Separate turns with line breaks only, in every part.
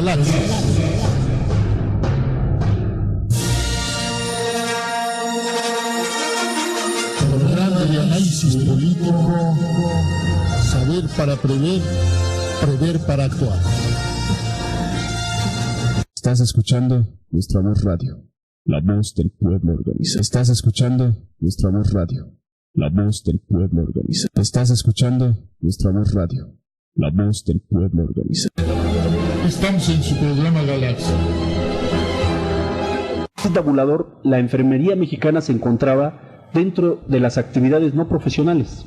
Galaxia. Programa de análisis político, saber para prever, prever para actuar.
Estás escuchando Nuestra Voz Radio, la voz del pueblo organizado. Estás escuchando Nuestra Voz Radio, la voz del pueblo organizado. Estás escuchando Nuestra Voz Radio, la voz del pueblo organizado.
Estamos en su programa Galaxia.
Este tabulador, la enfermería mexicana se encontraba dentro de las actividades no profesionales,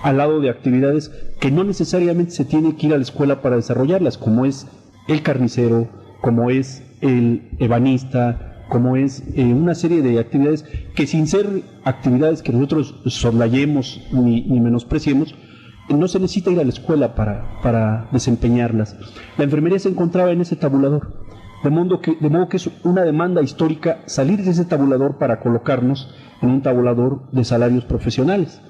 al lado de actividades que no necesariamente se tiene que ir a la escuela para desarrollarlas, como es el carnicero, como es el ebanista, como es una serie de actividades que, sin ser actividades que nosotros soslayemos ni menospreciemos, no se necesita ir a la escuela para desempeñarlas. La enfermería se encontraba en ese tabulador, de modo que es una demanda histórica salir de ese tabulador para colocarnos en un tabulador de salarios profesionales.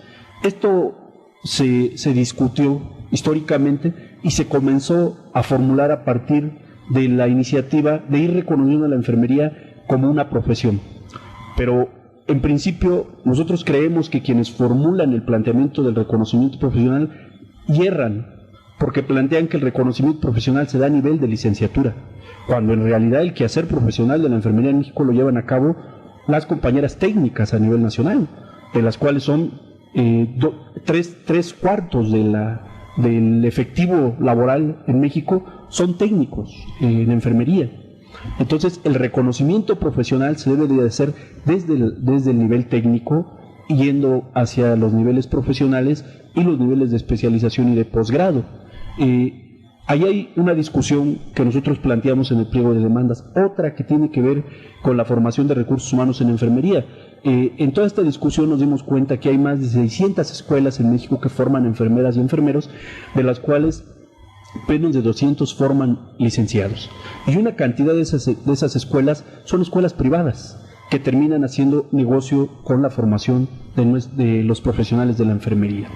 Esto se discutió históricamente y se comenzó a formular a partir de la iniciativa de ir reconociendo a la enfermería como una profesión. Pero en principio nosotros creemos que quienes formulan el planteamiento del reconocimiento profesional hierran, porque plantean que el reconocimiento profesional se da a nivel de licenciatura, cuando en realidad el quehacer profesional de la enfermería en México lo llevan a cabo las compañeras técnicas a nivel nacional, de las cuales son tres cuartos del efectivo laboral en México son técnicos en enfermería. Entonces el reconocimiento profesional se debe de hacer desde el nivel técnico, yendo hacia los niveles profesionales y los niveles de especialización y de posgrado. Ahí hay una discusión que nosotros planteamos en el pliego de demandas, otra que tiene que ver con la formación de recursos humanos en enfermería. En toda esta discusión nos dimos cuenta que hay más de 600 escuelas en México que forman enfermeras y enfermeros, de las cuales menos de 200 forman licenciados. Y una cantidad de esas escuelas son escuelas privadas que terminan haciendo negocio con la formación de los profesionales de la enfermería.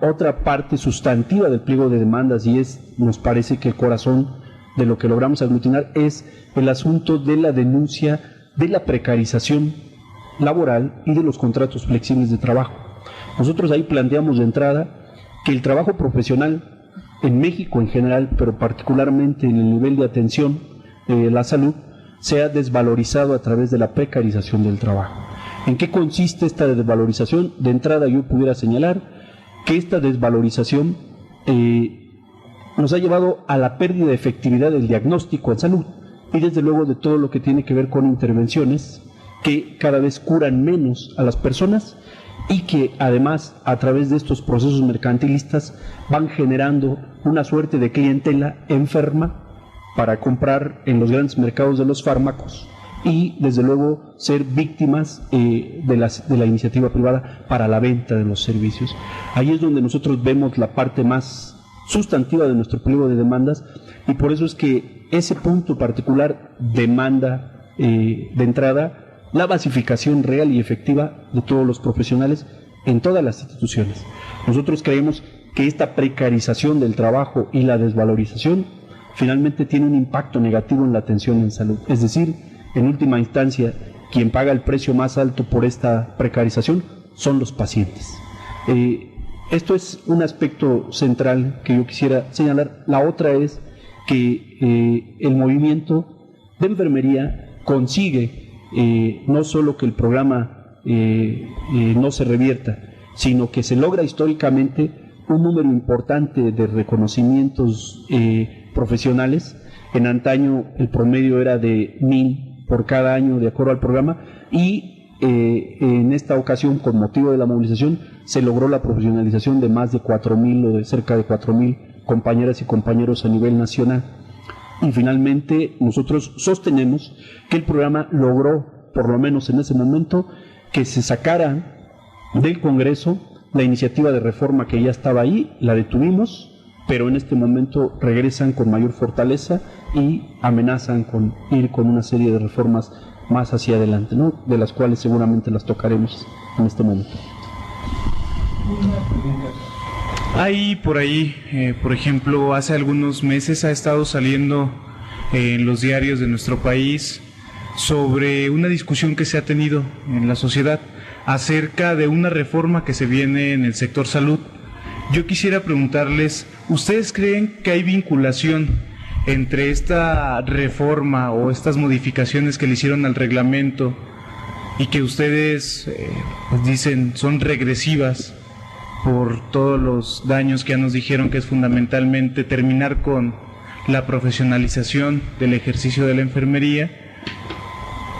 Otra parte sustantiva del pliego de demandas, y nos parece que el corazón de lo que logramos aglutinar, es el asunto de la denuncia de la precarización laboral y de los contratos flexibles de trabajo. Nosotros ahí planteamos de entrada que el trabajo profesional en México en general, pero particularmente en el nivel de atención de la salud, se ha desvalorizado a través de la precarización del trabajo. ¿En qué consiste esta desvalorización? De entrada yo pudiera señalar que esta desvalorización nos ha llevado a la pérdida de efectividad del diagnóstico en salud y desde luego de todo lo que tiene que ver con intervenciones que cada vez curan menos a las personas y que además a través de estos procesos mercantilistas van generando una suerte de clientela enferma para comprar en los grandes mercados de los fármacos y desde luego ser víctimas de la iniciativa privada para la venta de los servicios. Ahí es donde nosotros vemos la parte más sustantiva de nuestro pliego de demandas, y por eso es que ese punto particular demanda de entrada la basificación real y efectiva de todos los profesionales en todas las instituciones. Nosotros creemos que esta precarización del trabajo y la desvalorización finalmente tiene un impacto negativo en la atención en salud. Es decir, en última instancia, quien paga el precio más alto por esta precarización son los pacientes. Esto es un aspecto central que yo quisiera señalar. La otra es que el movimiento de enfermería consigue no solo que el programa no se revierta, sino que se logra históricamente un número importante de reconocimientos profesionales. En antaño el promedio era de 1,000 por cada año de acuerdo al programa, y en esta ocasión, con motivo de la movilización, se logró la profesionalización de más de 4,000 o de cerca de 4,000 compañeras y compañeros a nivel nacional. Y finalmente nosotros sostenemos que el programa logró, por lo menos en ese momento, que se sacara del Congreso la iniciativa de reforma que ya estaba ahí, la detuvimos, pero en este momento regresan con mayor fortaleza y amenazan con ir con una serie de reformas más hacia adelante, ¿no? De las cuales seguramente las tocaremos en este momento.
Hay por ahí, por ejemplo, hace algunos meses ha estado saliendo en los diarios de nuestro país sobre una discusión que se ha tenido en la sociedad acerca de una reforma que se viene en el sector salud. Yo quisiera preguntarles, ¿ustedes creen que hay vinculación entre esta reforma o estas modificaciones que le hicieron al reglamento y que ustedes pues dicen son regresivas por todos los daños que ya nos dijeron, que es fundamentalmente terminar con la profesionalización del ejercicio de la enfermería?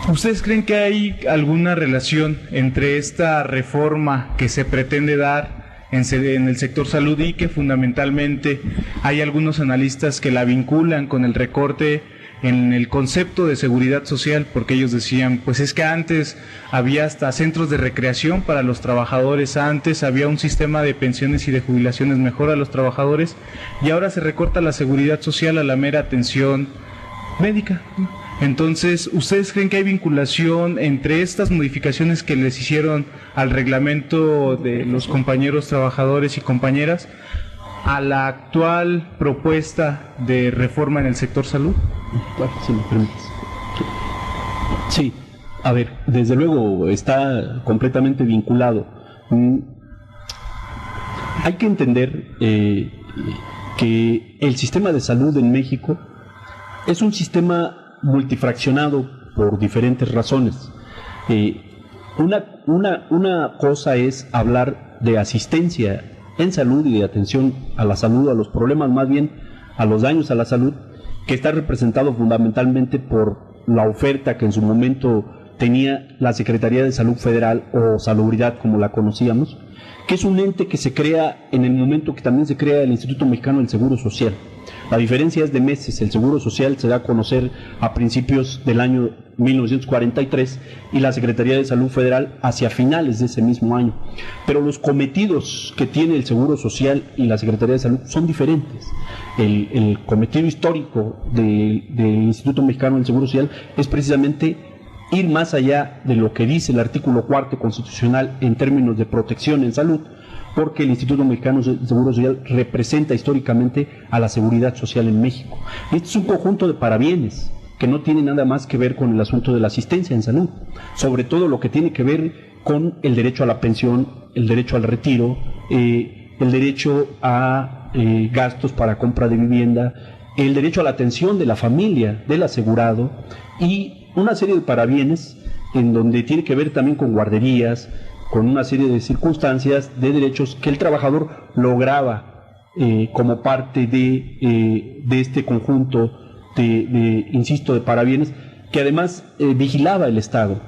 ¿Ustedes creen que hay alguna relación entre esta reforma que se pretende dar en el sector salud y que fundamentalmente hay algunos analistas que la vinculan con el recorte en el concepto de seguridad social? Porque ellos decían, pues es que antes había hasta centros de recreación para los trabajadores, antes había un sistema de pensiones y de jubilaciones mejor a los trabajadores, y ahora se recorta la seguridad social a la mera atención médica. Entonces, ¿ustedes creen que hay vinculación entre estas modificaciones que les hicieron al reglamento de los compañeros trabajadores y compañeras a la actual propuesta de reforma en el sector salud?
Si me permites. Sí, a ver, desde luego está completamente vinculado. Hay que entender que el sistema de salud en México es un sistema multifraccionado por diferentes razones. Una cosa es hablar de asistencia en salud y de atención a la salud, a los problemas, más bien a los daños a la salud, que está representado fundamentalmente por la oferta que en su momento tenía la Secretaría de Salud Federal, o Salubridad como la conocíamos, que es un ente que se crea en el momento que también se crea el Instituto Mexicano del Seguro Social. La diferencia es de meses. El Seguro Social se da a conocer a principios del año 1943 y la Secretaría de Salud Federal hacia finales de ese mismo año. Pero los cometidos que tiene el Seguro Social y la Secretaría de Salud son diferentes. El cometido histórico del Instituto Mexicano del Seguro Social es precisamente ir más allá de lo que dice el artículo 4 constitucional en términos de protección en salud, porque el Instituto Mexicano del Seguro Social representa históricamente a la seguridad social en México. Este es un conjunto de parabienes que no tiene nada más que ver con el asunto de la asistencia en salud, sobre todo lo que tiene que ver con el derecho a la pensión, el derecho al retiro, el derecho a gastos para compra de vivienda, el derecho a la atención de la familia del asegurado y una serie de parabienes en donde tiene que ver también con guarderías, con una serie de circunstancias de derechos que el trabajador lograba como parte de este conjunto insisto, de parabienes, que además vigilaba el Estado.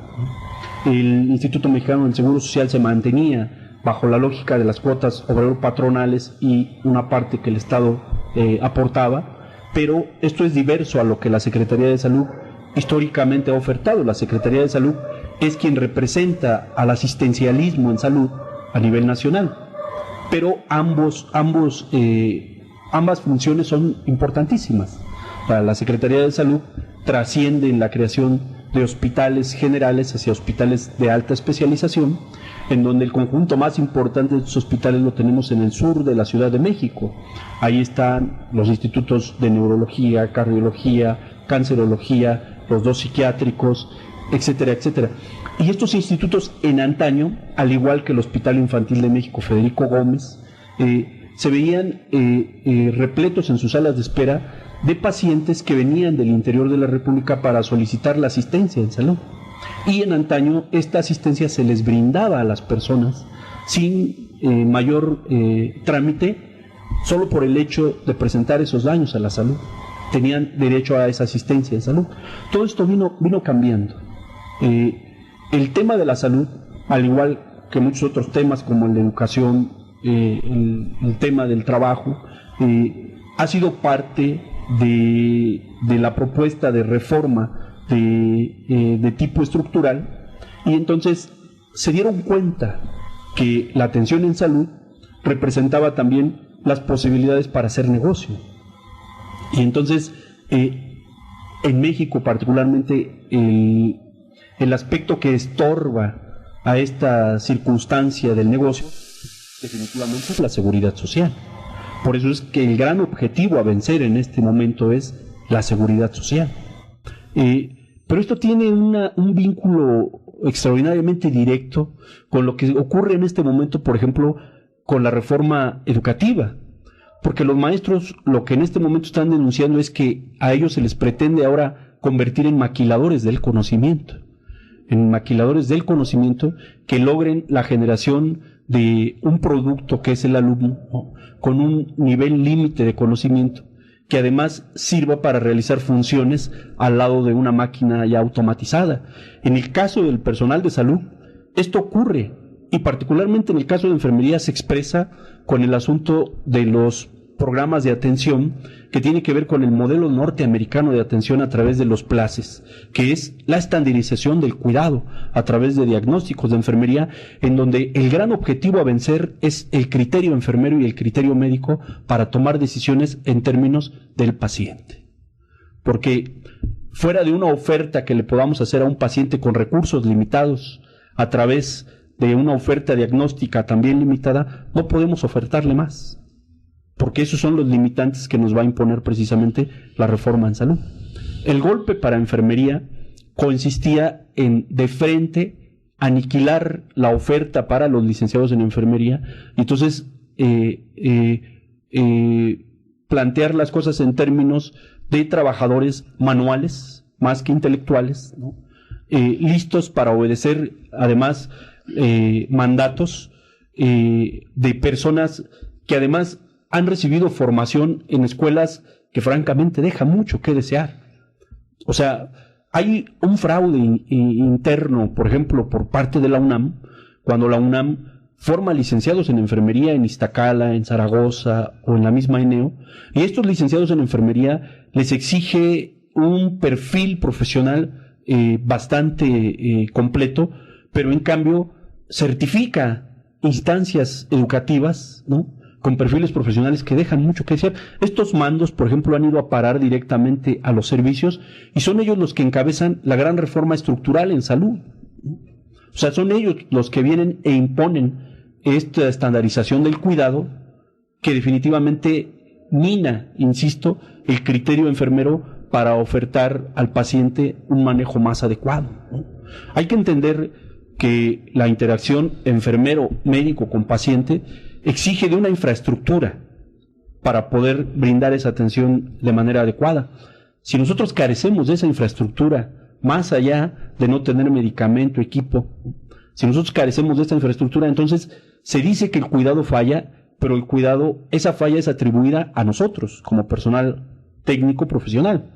El Instituto Mexicano del Seguro Social se mantenía bajo la lógica de las cuotas obrero-patronales y una parte que el Estado aportaba, pero esto es diverso a lo que la Secretaría de Salud históricamente ha ofertado. La Secretaría de Salud es quien representa al asistencialismo en salud a nivel nacional, pero ambas funciones son importantísimas. Para la Secretaría de Salud trascienden la creación de hospitales generales hacia hospitales de alta especialización, en donde el conjunto más importante de estos hospitales lo tenemos en el sur de la Ciudad de México. Ahí están los institutos de neurología, cardiología, cancerología, los dos psiquiátricos, etcétera, etcétera. Y estos institutos en antaño, al igual que el Hospital Infantil de México Federico Gómez, se veían repletos en sus salas de espera de pacientes que venían del interior de la República para solicitar la asistencia en salud. Y en antaño esta asistencia se les brindaba a las personas sin mayor trámite, solo por el hecho de presentar esos daños a la salud. Tenían derecho a esa asistencia en salud. Todo esto vino cambiando. El tema de la salud, al igual que muchos otros temas como el de educación, el tema del trabajo, ha sido parte de la propuesta de reforma de tipo estructural, y entonces se dieron cuenta que la atención en salud representaba también las posibilidades para hacer negocio. Y entonces en México particularmente el aspecto que estorba a esta circunstancia del negocio definitivamente es la seguridad social. Por eso es que el gran objetivo a vencer en este momento es la seguridad social. Pero esto tiene un vínculo extraordinariamente directo con lo que ocurre en este momento, por ejemplo, con la reforma educativa. Porque los maestros lo que en este momento están denunciando es que a ellos se les pretende ahora convertir en maquiladores del conocimiento. En maquiladores del conocimiento que logren la generación de un producto que es el alumno, ¿no?, con un nivel límite de conocimiento, que además sirva para realizar funciones al lado de una máquina ya automatizada. En el caso del personal de salud, esto ocurre, y particularmente en el caso de enfermería se expresa con el asunto de los programas de atención que tiene que ver con el modelo norteamericano de atención a través de los PLACES, que es la estandarización del cuidado a través de diagnósticos de enfermería, en donde el gran objetivo a vencer es el criterio enfermero y el criterio médico para tomar decisiones en términos del paciente. Porque fuera de una oferta que le podamos hacer a un paciente con recursos limitados a través de una oferta diagnóstica también limitada, no podemos ofertarle más, porque esos son los limitantes que nos va a imponer precisamente la reforma en salud. El golpe para enfermería consistía en, de frente, aniquilar la oferta para los licenciados en enfermería, y entonces plantear las cosas en términos de trabajadores manuales, más que intelectuales, ¿no?, listos para obedecer, además, mandatos de personas que además han recibido formación en escuelas que francamente deja mucho que desear. O sea, hay un fraude interno, por ejemplo, por parte de la UNAM, cuando la UNAM forma licenciados en enfermería en Iztacala, en Zaragoza o en la misma ENEO, y estos licenciados en enfermería les exige un perfil profesional bastante completo, pero en cambio certifica instancias educativas, ¿no?, con perfiles profesionales que dejan mucho que desear. Estos mandos, por ejemplo, han ido a parar directamente a los servicios y son ellos los que encabezan la gran reforma estructural en salud. O sea, son ellos los que vienen e imponen esta estandarización del cuidado que definitivamente mina, insisto, el criterio enfermero para ofertar al paciente un manejo más adecuado, ¿no? Hay que entender que la interacción enfermero-médico con paciente exige de una infraestructura para poder brindar esa atención de manera adecuada. Si nosotros carecemos de esa infraestructura, más allá de no tener medicamento, equipo, si nosotros carecemos de esta infraestructura, entonces se dice que el cuidado falla, pero el cuidado, esa falla es atribuida a nosotros, como personal técnico profesional.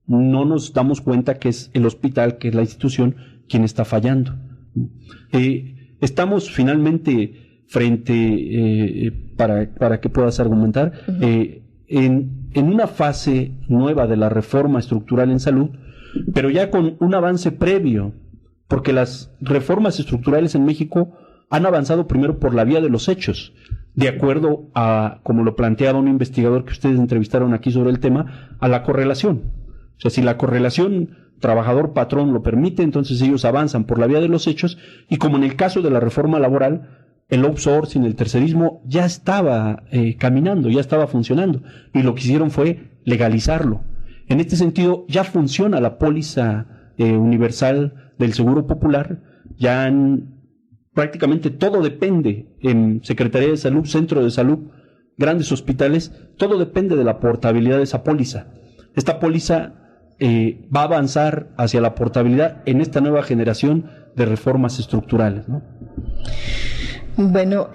No nos damos cuenta que es el hospital, que es la institución, quien está fallando. Estamos finalmente frente, para que puedas argumentar, en una fase nueva de la reforma estructural en salud, pero ya con un avance previo, porque las reformas estructurales en México han avanzado primero por la vía de los hechos, de acuerdo a, como lo planteaba un investigador que ustedes entrevistaron aquí sobre el tema, a la correlación. O sea, si la correlación trabajador-patrón lo permite, entonces ellos avanzan por la vía de los hechos, y como en el caso de la reforma laboral, el outsourcing, el tercerismo, ya estaba caminando, ya estaba funcionando, y lo que hicieron fue legalizarlo. En este sentido, ya funciona la póliza universal del Seguro Popular, ya prácticamente todo depende en Secretaría de Salud, Centro de Salud, grandes hospitales, todo depende de la portabilidad de esa póliza. Esta póliza va a avanzar hacia la portabilidad en esta nueva generación de reformas estructurales, ¿no?
Bueno,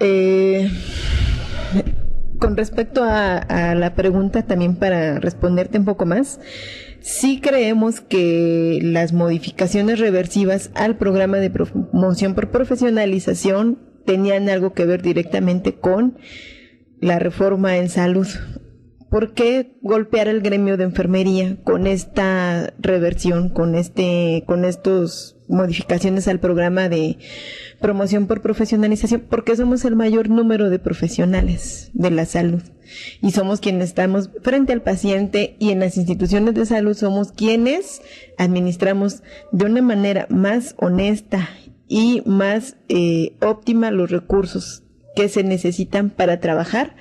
con respecto a la pregunta, también para responderte un poco más, sí creemos que las modificaciones reversivas al programa de promoción por profesionalización tenían algo que ver directamente con la reforma en salud. ¿Por qué golpear al gremio de enfermería con esta reversión, con estos modificaciones al programa de promoción por profesionalización? Porque somos el mayor número de profesionales de la salud y somos quienes estamos frente al paciente, y en las instituciones de salud somos quienes administramos de una manera más honesta y más óptima los recursos que se necesitan para trabajar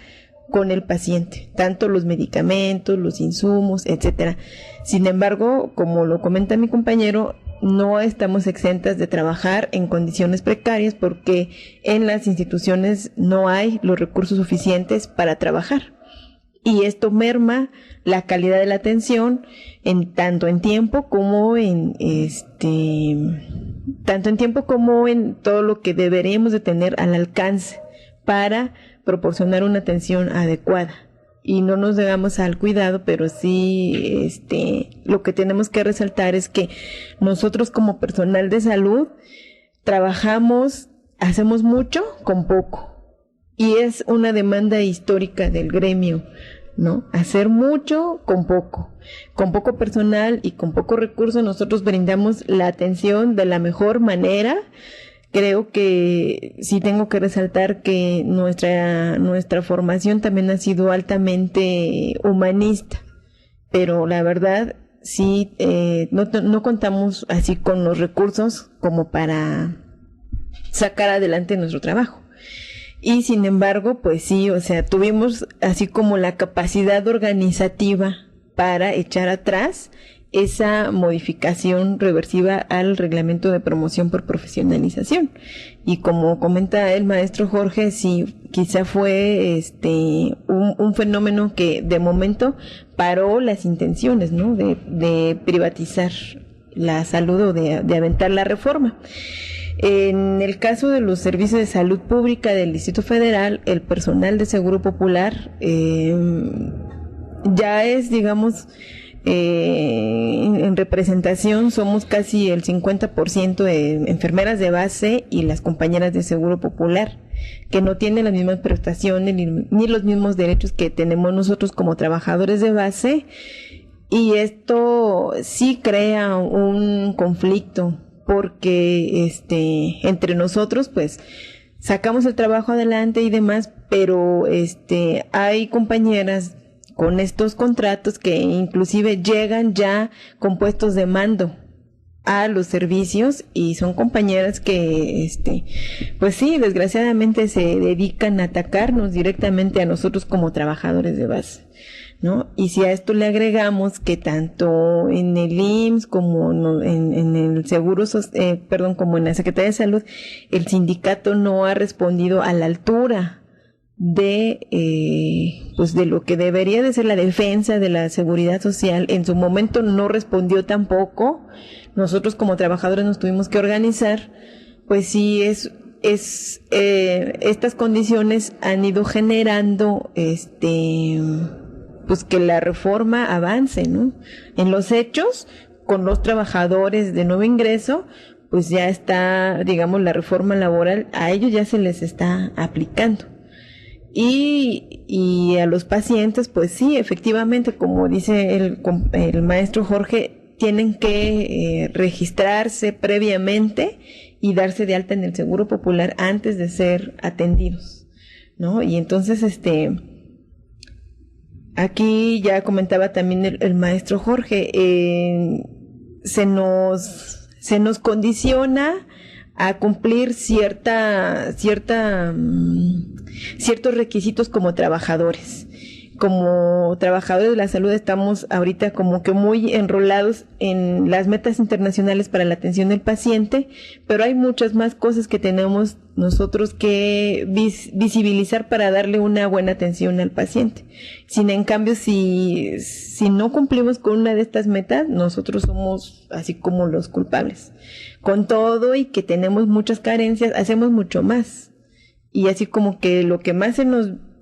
con el paciente, tanto los medicamentos, los insumos, etcétera. Sin embargo, como lo comenta mi compañero, no estamos exentas de trabajar en condiciones precarias porque en las instituciones no hay los recursos suficientes para trabajar. Y esto merma la calidad de la atención tanto en tiempo como en todo lo que deberíamos de tener al alcance para proporcionar una atención adecuada. Y no nos dejamos al cuidado, pero sí lo que tenemos que resaltar es que nosotros como personal de salud trabajamos, hacemos mucho con poco. Y es una demanda histórica del gremio, ¿no? Hacer mucho con poco personal y con poco recurso. Nosotros brindamos la atención de la mejor manera. Creo que sí tengo que resaltar que nuestra formación también ha sido altamente humanista, pero la verdad sí no contamos así con los recursos como para sacar adelante nuestro trabajo. Y sin embargo, pues sí, o sea, tuvimos así como la capacidad organizativa para echar atrás esa modificación reversiva al reglamento de promoción por profesionalización. Y como comenta el maestro Jorge, sí, quizá fue un fenómeno que de momento paró las intenciones, ¿no? de privatizar la salud o de aventar la reforma. En el caso de los servicios de salud pública del Distrito Federal, el personal de Seguro Popular ya es, digamos, en representación somos casi el 50% de enfermeras de base y las compañeras de Seguro Popular, que no tienen las mismas prestaciones ni los mismos derechos que tenemos nosotros como trabajadores de base, y esto sí crea un conflicto porque entre nosotros pues sacamos el trabajo adelante y demás, pero hay compañeras con estos contratos que inclusive llegan ya con puestos de mando a los servicios, y son compañeras que pues sí, desgraciadamente se dedican a atacarnos directamente a nosotros como trabajadores de base, ¿no? Y si a esto le agregamos que tanto en el IMSS como en el como en la Secretaría de Salud, el sindicato no ha respondido a la altura de lo que debería de ser la defensa de la seguridad social. En su momento no respondió tampoco. Nosotros como trabajadores nos tuvimos que organizar. Pues sí, estas condiciones han ido generando pues que la reforma avance, ¿no? En los hechos, con los trabajadores de nuevo ingreso, pues ya está, digamos, la reforma laboral, a ellos ya se les está aplicando. Y a los pacientes, pues sí, efectivamente, como dice el maestro Jorge, tienen que registrarse previamente y darse de alta en el Seguro Popular antes de ser atendidos, ¿no? Y entonces, aquí ya comentaba también el maestro Jorge, se nos condiciona a cumplir ciertos requisitos como trabajadores. Como trabajadores de la salud estamos ahorita como que muy enrolados en las metas internacionales para la atención del paciente, pero hay muchas más cosas que tenemos nosotros que visibilizar para darle una buena atención al paciente. En cambio, si no cumplimos con una de estas metas, nosotros somos así como los culpables. Con todo y que tenemos muchas carencias, hacemos mucho más. Y así como que lo que más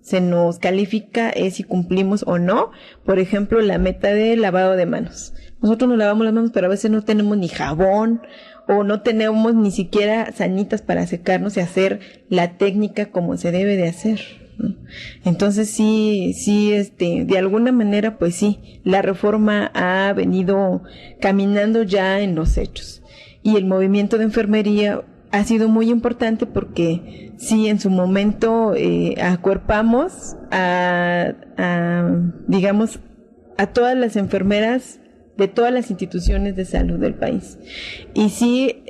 se nos califica es si cumplimos o no. Por ejemplo, la meta de lavado de manos. Nosotros nos lavamos las manos, pero a veces no tenemos ni jabón o no tenemos ni siquiera sanitas para secarnos y hacer la técnica como se debe de hacer, ¿no? Entonces sí, de alguna manera, pues sí, la reforma ha venido caminando ya en los hechos. Y el movimiento de enfermería ha sido muy importante porque sí, en su momento acuerpamos digamos, a todas las enfermeras de todas las instituciones de salud del país. Y sí,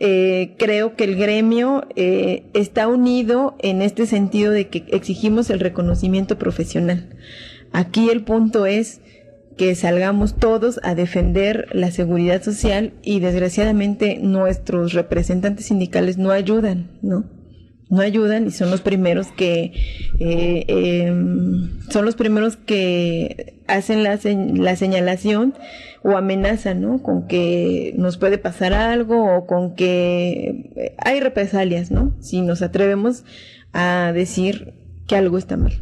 creo que el gremio está unido en este sentido de que exigimos el reconocimiento profesional. Aquí el punto es que salgamos todos a defender la seguridad social y desgraciadamente nuestros representantes sindicales no ayudan, no ayudan y son los primeros que hacen la señalación o amenazan, ¿no? Con que nos puede pasar algo o con que hay represalias, ¿no? Si nos atrevemos a decir que algo está mal.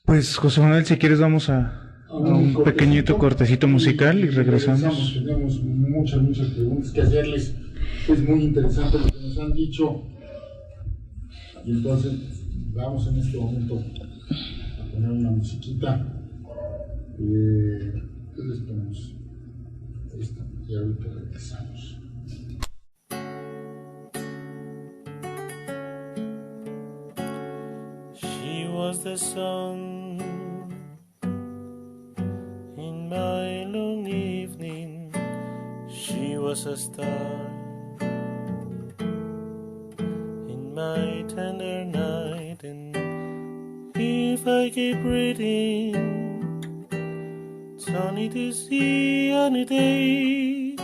Pues José Manuel, si quieres vamos a un pequeñito cortecito musical y regresamos.
Tenemos muchas preguntas que hacerles. Es muy interesante lo que nos han dicho. Y entonces vamos en este momento a poner una musiquita. ¿Qué les ponemos? Esta, y ahorita regresamos.
She was the sun in my long evening. She was a star in my tender night. And if I keep breathing, it's only to see any day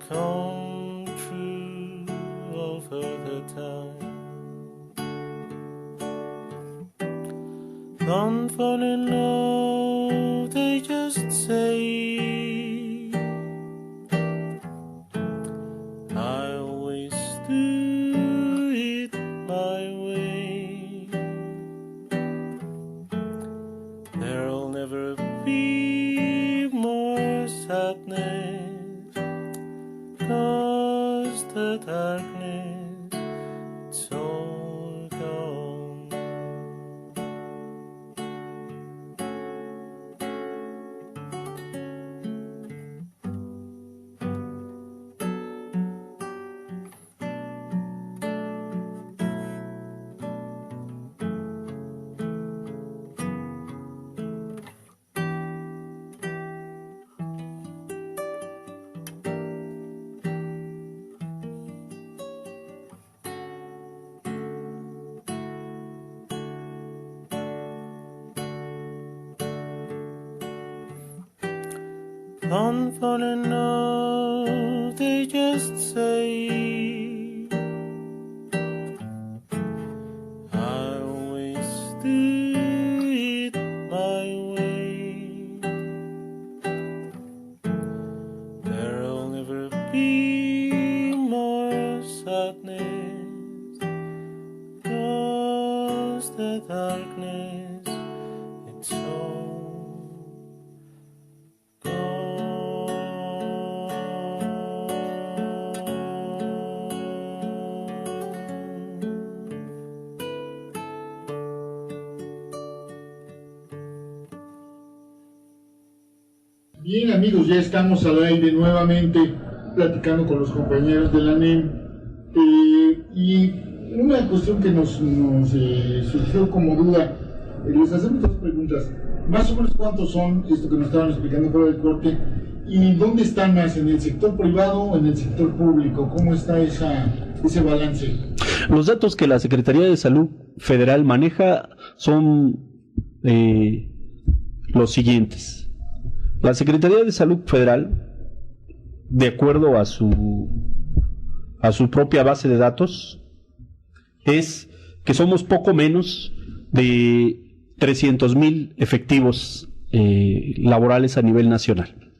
come true over the time. Don't fall in love, they just say. I always do it my way. There'll never be more sadness, 'cause the darkness, it's all gone. Don't fall in love, they just say. I always do it my way. There'll never be more sadness, 'cause the darkness, it's all gone.
Bien, amigos, ya estamos al aire nuevamente platicando con los compañeros de la NEM. Y una cuestión que nos surgió como duda, les hacemos dos preguntas. Más o menos cuántos son, esto que nos estaban explicando fuera del corte, y dónde están más, en el sector privado o en el sector público, cómo está ese balance.
Los datos que la Secretaría de Salud Federal maneja son los siguientes. La Secretaría de Salud Federal, de acuerdo a su propia base de datos, es que somos poco menos de 300,000 efectivos laborales a nivel nacional.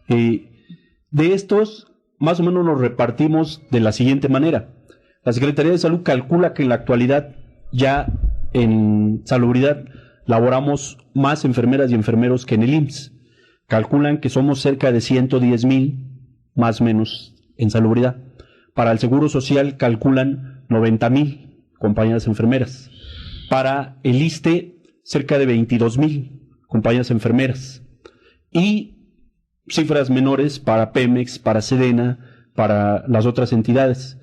De estos, más o menos nos repartimos de la siguiente manera. La Secretaría de Salud calcula que en la actualidad ya en salubridad laboramos más enfermeras y enfermeros que en el IMSS. Calculan que somos cerca de 110,000, más o menos, en salubridad. Para el Seguro Social calculan 90,000 compañeras enfermeras. Para el ISSSTE, cerca de 22,000 compañeras enfermeras. Y cifras menores para Pemex, para Sedena, para las otras entidades.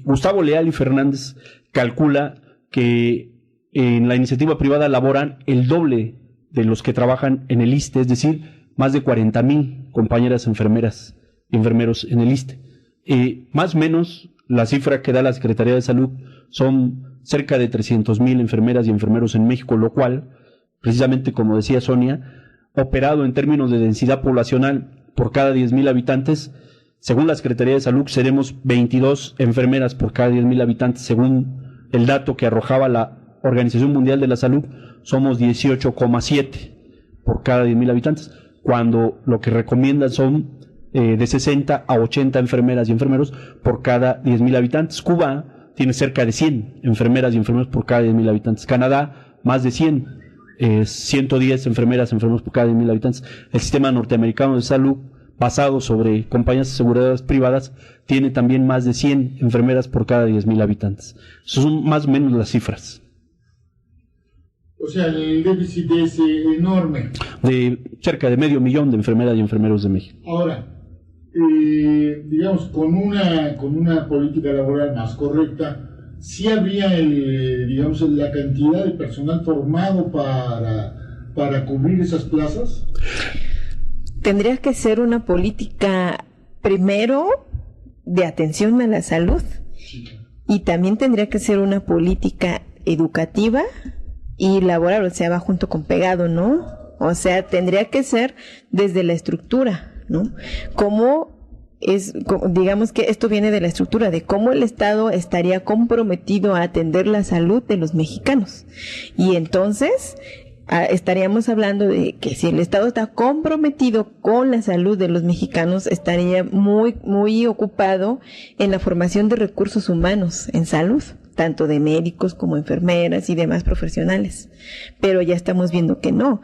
Gustavo Leal y Fernández calcula que en la iniciativa privada laboran el doble de los que trabajan en el ISSSTE, es decir, más de 40,000 compañeras enfermeras y enfermeros en el ISSSTE. Más o menos, la cifra que da la Secretaría de Salud son cerca de 300,000 enfermeras y enfermeros en México, lo cual, precisamente como decía Sonia, operado en términos de densidad poblacional por cada 10,000 habitantes, según la Secretaría de Salud, seremos 22 enfermeras por cada 10,000 habitantes. Según el dato que arrojaba la Organización Mundial de la Salud, somos 18,7 por cada 10,000 habitantes, cuando lo que recomiendan son de 60 a 80 enfermeras y enfermeros por cada 10,000 habitantes. Cuba tiene cerca de 100 enfermeras y enfermeros por cada 10,000 habitantes. Canadá, más de 100. 110 enfermeras y enfermeros por cada 10,000 habitantes. El sistema norteamericano de salud, basado sobre compañías aseguradoras privadas, tiene también más de 100 enfermeras por cada 10,000 habitantes. Esas son más o menos las cifras.
O sea, el déficit es enorme.
De cerca de 500,000 de enfermeras y enfermeros de México.
Ahora, digamos, con una política laboral más correcta, ¿sí habría la cantidad de personal formado para cubrir esas plazas?
Tendría que ser una política, primero, de atención a la salud, y también tendría que ser una política educativa y laboral, o sea, va junto con pegado, ¿no? O sea, tendría que ser desde la estructura, ¿no? Digamos que esto viene de la estructura, de cómo el Estado estaría comprometido a atender la salud de los mexicanos. Y entonces estaríamos hablando de que si el Estado está comprometido con la salud de los mexicanos, estaría muy, muy ocupado en la formación de recursos humanos en salud, tanto de médicos como enfermeras y demás profesionales. Pero ya estamos viendo que no.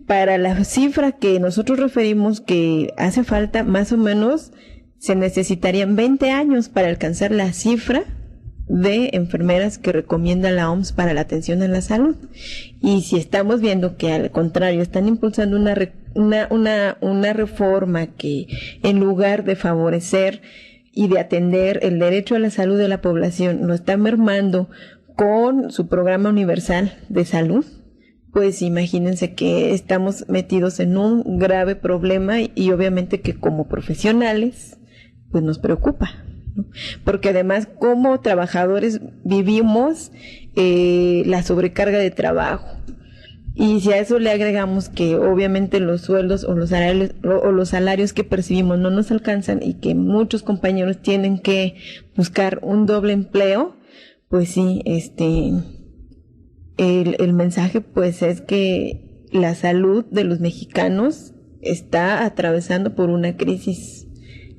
Para la cifra que nosotros referimos que hace falta, más o menos, se necesitarían 20 años para alcanzar la cifra de enfermeras que recomienda la OMS para la atención a la salud. Y si estamos viendo que al contrario están impulsando una reforma que, en lugar de favorecer y de atender el derecho a la salud de la población, lo está mermando con su programa universal de salud, pues imagínense que estamos metidos en un grave problema y obviamente que como profesionales pues nos preocupa, ¿no? Porque además como trabajadores vivimos la sobrecarga de trabajo, y si a eso le agregamos que obviamente los sueldos o los salarios que percibimos no nos alcanzan y que muchos compañeros tienen que buscar un doble empleo, pues sí, el mensaje pues es que la salud de los mexicanos está atravesando por una crisis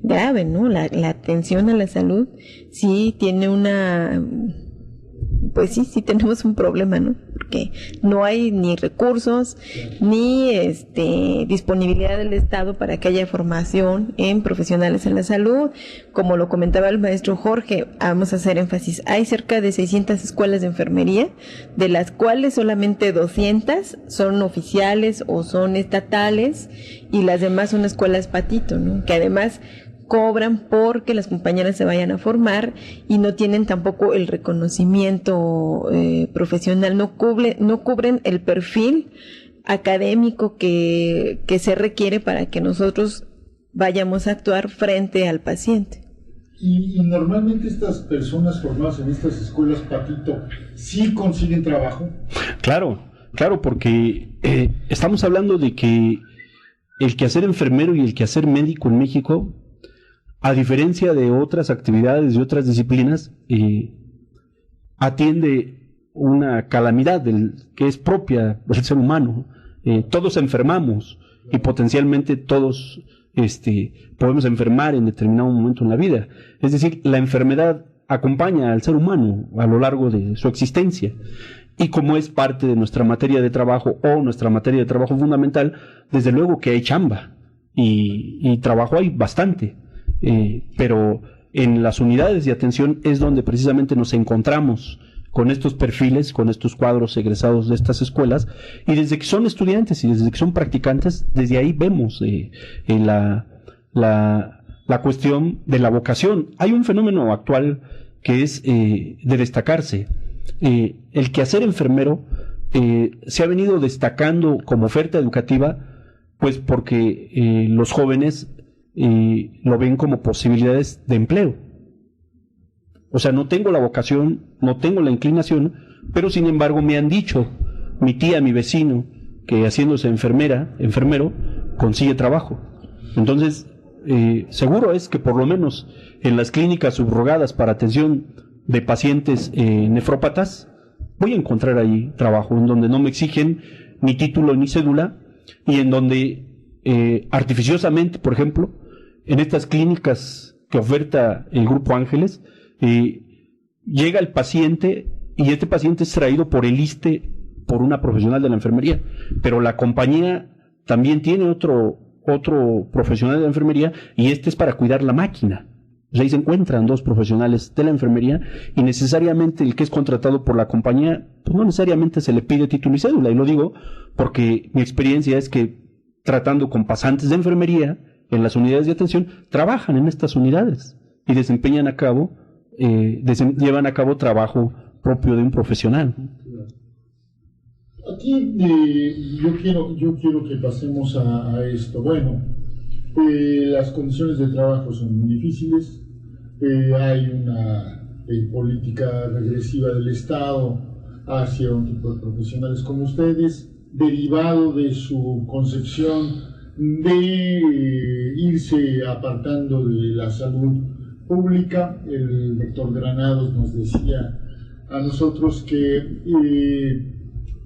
grave, ¿no? La atención a la salud sí tiene pues sí tenemos un problema, ¿no? Porque no hay ni recursos ni disponibilidad del Estado para que haya formación en profesionales en la salud. Como lo comentaba el maestro Jorge, vamos a hacer énfasis, hay cerca de 600 escuelas de enfermería, de las cuales solamente 200 son oficiales o son estatales y las demás son escuelas patito, ¿no? Que además cobran porque las compañeras se vayan a formar y no tienen tampoco el reconocimiento profesional, no cubren el perfil académico que se requiere para que nosotros vayamos a actuar frente al paciente.
Y normalmente estas personas formadas en estas escuelas patito sí consiguen trabajo.
Claro, porque estamos hablando de que el quehacer enfermero y el quehacer médico en México, a diferencia de otras actividades y otras disciplinas, atiende una calamidad que es propia del ser humano. Todos enfermamos y potencialmente todos podemos enfermar en determinado momento en la vida. Es decir, la enfermedad acompaña al ser humano a lo largo de su existencia. Y como es parte de nuestra materia de trabajo o nuestra materia de trabajo fundamental, desde luego que hay chamba y trabajo hay bastante. Pero en las unidades de atención es donde precisamente nos encontramos con estos perfiles, con estos cuadros egresados de estas escuelas, y desde que son estudiantes y desde que son practicantes, desde ahí vemos la cuestión de la vocación. Hay un fenómeno actual que es de destacarse. El quehacer enfermero se ha venido destacando como oferta educativa Pues porque los jóvenes lo ven como posibilidades de empleo. O sea, no tengo la vocación, no tengo la inclinación, pero sin embargo me han dicho, mi tía, mi vecino, que haciéndose enfermero, consigue trabajo. Entonces, seguro es que por lo menos en las clínicas subrogadas para atención de pacientes nefrópatas, voy a encontrar ahí trabajo, en donde no me exigen ni título ni cédula, y en donde artificiosamente, por ejemplo, en estas clínicas que oferta el Grupo Ángeles, llega el paciente y este paciente es traído por el ISSSTE, por una profesional de la enfermería, pero la compañía también tiene otro profesional de la enfermería y este es para cuidar la máquina. O sea, ahí se encuentran dos profesionales de la enfermería y necesariamente el que es contratado por la compañía, pues no necesariamente se le pide título y cédula. Y lo digo porque mi experiencia es que tratando con pasantes de enfermería en las unidades de atención, trabajan en estas unidades y llevan a cabo trabajo propio de un profesional.
Aquí yo quiero que pasemos a esto. Bueno, las condiciones de trabajo son muy difíciles. Hay una política regresiva del Estado hacia un tipo de profesionales como ustedes, derivado de su concepción de irse apartando de la salud pública. El doctor Granados nos decía a nosotros que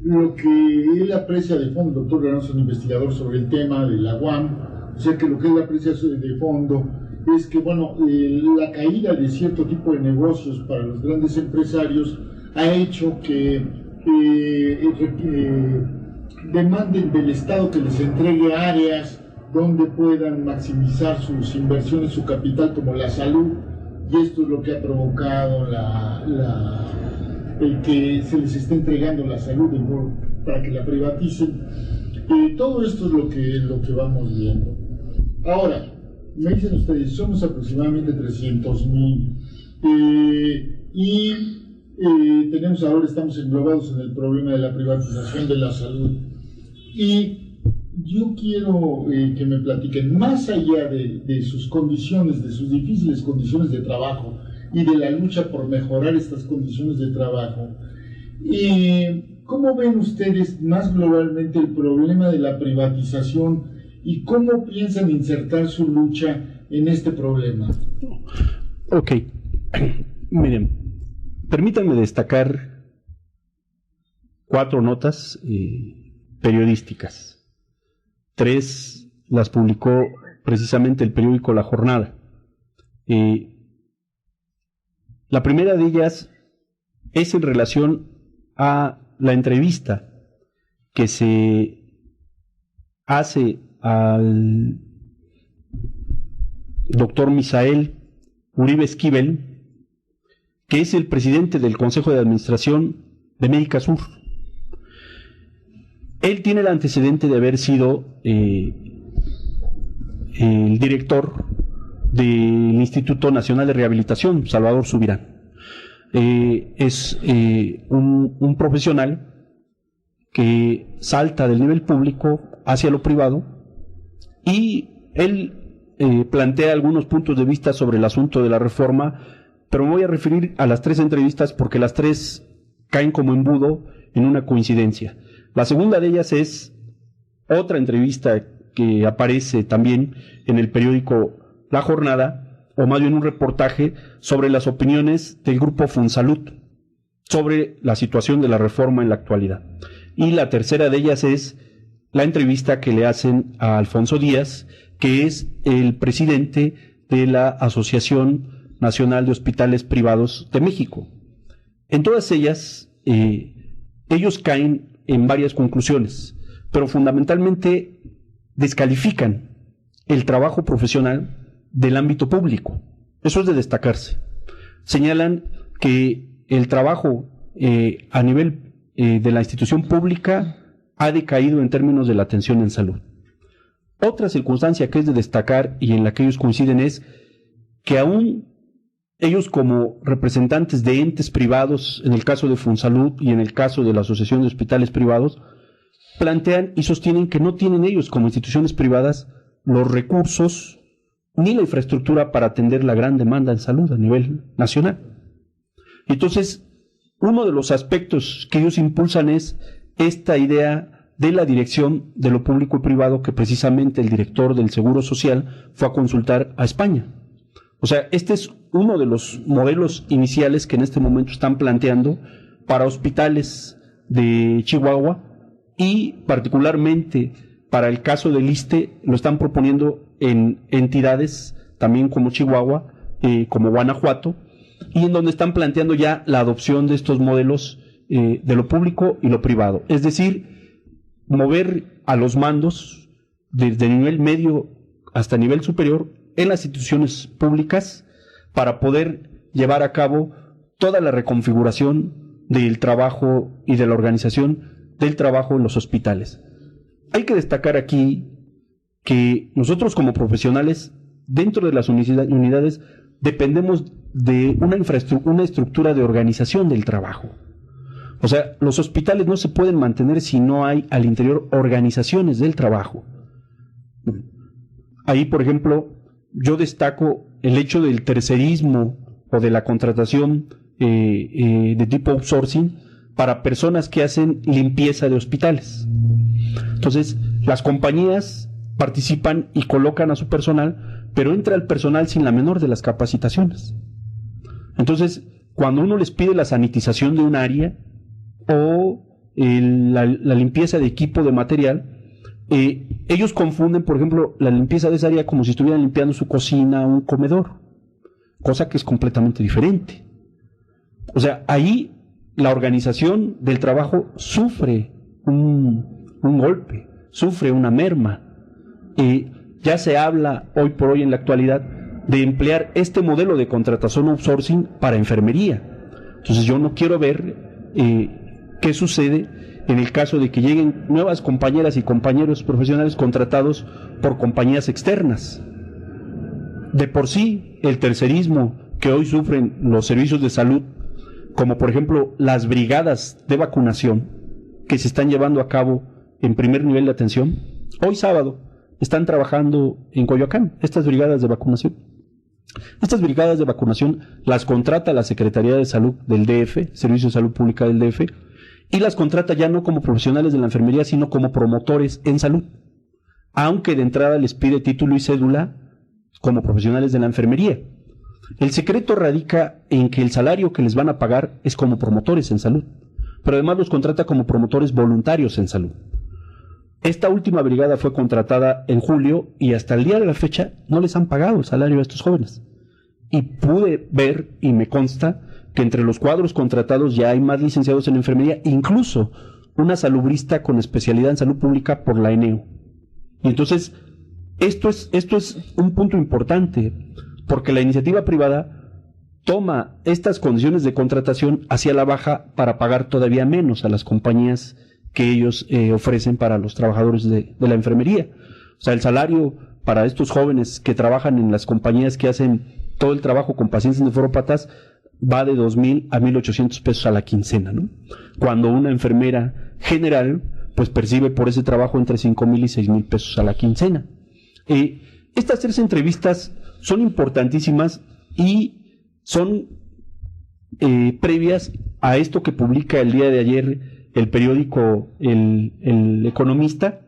lo que él aprecia de fondo, el doctor Granados es un investigador sobre el tema de la UAM, o sea que lo que él aprecia de fondo es que, bueno, la caída de cierto tipo de negocios para los grandes empresarios ha hecho que demanden del Estado que les entregue áreas donde puedan maximizar sus inversiones, su capital, como la salud, y esto es lo que ha provocado el que se les esté entregando la salud para que la privaticen. Todo esto es lo que vamos viendo. Ahora, me dicen ustedes, somos aproximadamente 300,000 y estamos englobados en el problema de la privatización de la salud. Y yo quiero que me platiquen, más allá de sus condiciones, de sus difíciles condiciones de trabajo y de la lucha por mejorar estas condiciones de trabajo, ¿cómo ven ustedes más globalmente el problema de la privatización y cómo piensan insertar su lucha en este problema?
Ok, miren, permítanme destacar 4 notas periodísticas. 3 las publicó precisamente el periódico La Jornada. La primera de ellas es en relación a la entrevista que se hace al doctor Misael Uribe Esquivel, que es el presidente del Consejo de Administración de Médica Sur. Él tiene el antecedente de haber sido el director del Instituto Nacional de Rehabilitación, Salvador Subirán. Es un profesional que salta del nivel público hacia lo privado y él plantea algunos puntos de vista sobre el asunto de la reforma, pero me voy a referir a las 3 entrevistas porque las 3 caen como embudo en una coincidencia. La segunda de ellas es otra entrevista que aparece también en el periódico La Jornada, o más bien un reportaje sobre las opiniones del grupo Fonsalud sobre la situación de la reforma en la actualidad. Y la tercera de ellas es la entrevista que le hacen a Alfonso Díaz, que es el presidente de la Asociación Nacional de Hospitales Privados de México. En todas ellas, ellos caen en varias conclusiones, pero fundamentalmente descalifican el trabajo profesional del ámbito público. Eso es de destacarse. Señalan que el trabajo a nivel de la institución pública ha decaído en términos de la atención en salud. Otra circunstancia que es de destacar y en la que ellos coinciden es que aún ellos, como representantes de entes privados, en el caso de Fonsalud y en el caso de la Asociación de Hospitales Privados, plantean y sostienen que no tienen ellos como instituciones privadas los recursos ni la infraestructura para atender la gran demanda en salud a nivel nacional. Entonces, uno de los aspectos que ellos impulsan es esta idea de la dirección de lo público y privado, que precisamente el director del Seguro Social fue a consultar a España. O sea, este es uno de los modelos iniciales que en este momento están planteando para hospitales de Chihuahua, y particularmente para el caso del ISSSTE lo están proponiendo en entidades también como Chihuahua, como Guanajuato, y en donde están planteando ya la adopción de estos modelos de lo público y lo privado. Es decir, mover a los mandos desde nivel medio hasta nivel superior en las instituciones públicas para poder llevar a cabo toda la reconfiguración del trabajo y de la organización del trabajo en los hospitales. Hay que destacar aquí que nosotros como profesionales dentro de las unidades dependemos de una estructura de organización del trabajo. O sea, los hospitales no se pueden mantener si no hay al interior organizaciones del trabajo. Ahí, por ejemplo, yo destaco el hecho del tercerismo o de la contratación de tipo outsourcing para personas que hacen limpieza de hospitales. Entonces, las compañías participan y colocan a su personal, pero entra el personal sin la menor de las capacitaciones. Entonces, cuando uno les pide la sanitización de un área o la limpieza de equipo, de material, ellos confunden, por ejemplo, la limpieza de esa área como si estuvieran limpiando su cocina o un comedor, cosa que es completamente diferente. O sea, ahí la organización del trabajo sufre un golpe, sufre una merma. Ya se habla hoy por hoy en la actualidad de emplear este modelo de contratación outsourcing para enfermería. Entonces yo no quiero ver qué sucede en el caso de que lleguen nuevas compañeras y compañeros profesionales contratados por compañías externas. De por sí, el tercerismo que hoy sufren los servicios de salud, como por ejemplo las brigadas de vacunación que se están llevando a cabo en primer nivel de atención, hoy sábado están trabajando en Coyoacán, estas brigadas de vacunación. Estas brigadas de vacunación las contrata la Secretaría de Salud del DF, Servicio de Salud Pública del DF, y las contrata ya no como profesionales de la enfermería, sino como promotores en salud, aunque de entrada les pide título y cédula como profesionales de la enfermería. El secreto radica en que el salario que les van a pagar es como promotores en salud, pero además los contrata como promotores voluntarios en salud. Esta última brigada fue contratada en julio y hasta el día de la fecha no les han pagado el salario a estos jóvenes. Y pude ver, y me consta, que entre los cuadros contratados ya hay más licenciados en enfermería, incluso una salubrista con especialidad en salud pública por la ENEO. Y entonces, esto es un punto importante, porque la iniciativa privada toma estas condiciones de contratación hacia la baja para pagar todavía menos a las compañías que ellos ofrecen para los trabajadores de la enfermería. O sea, el salario para estos jóvenes que trabajan en las compañías que hacen todo el trabajo con pacientes nefrópatas va de 2,000 a 1,800 pesos a la quincena, ¿no? Cuando una enfermera general pues percibe por ese trabajo entre 5,000 y 6,000 pesos a la quincena. Estas 3 entrevistas son importantísimas y son previas a esto que publica el día de ayer el periódico El Economista,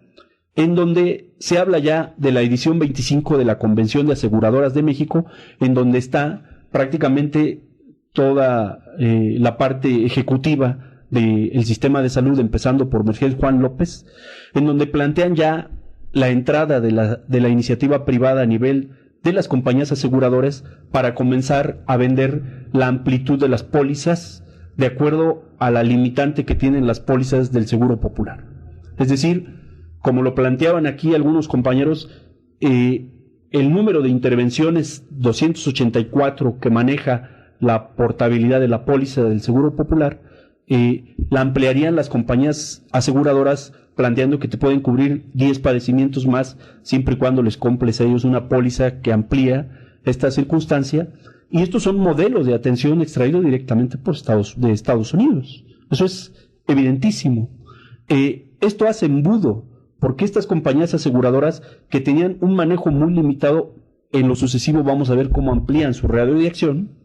en donde se habla ya de la edición 25 de la Convención de Aseguradoras de México, en donde está prácticamente toda la parte ejecutiva del sistema de salud, empezando por Mercedes Juan López, en donde plantean ya la entrada de la iniciativa privada a nivel de las compañías aseguradoras para comenzar a vender la amplitud de las pólizas de acuerdo a la limitante que tienen las pólizas del Seguro Popular. Es decir, como lo planteaban aquí algunos compañeros, el número de intervenciones 284 que maneja la portabilidad de la póliza del Seguro Popular, la ampliarían las compañías aseguradoras, planteando que te pueden cubrir 10 padecimientos más, siempre y cuando les compres a ellos una póliza que amplía esta circunstancia. Y estos son modelos de atención extraídos directamente de Estados Unidos. Eso es evidentísimo. esto hace embudo, porque estas compañías aseguradoras que tenían un manejo muy limitado, en lo sucesivo vamos a ver cómo amplían su radio de acción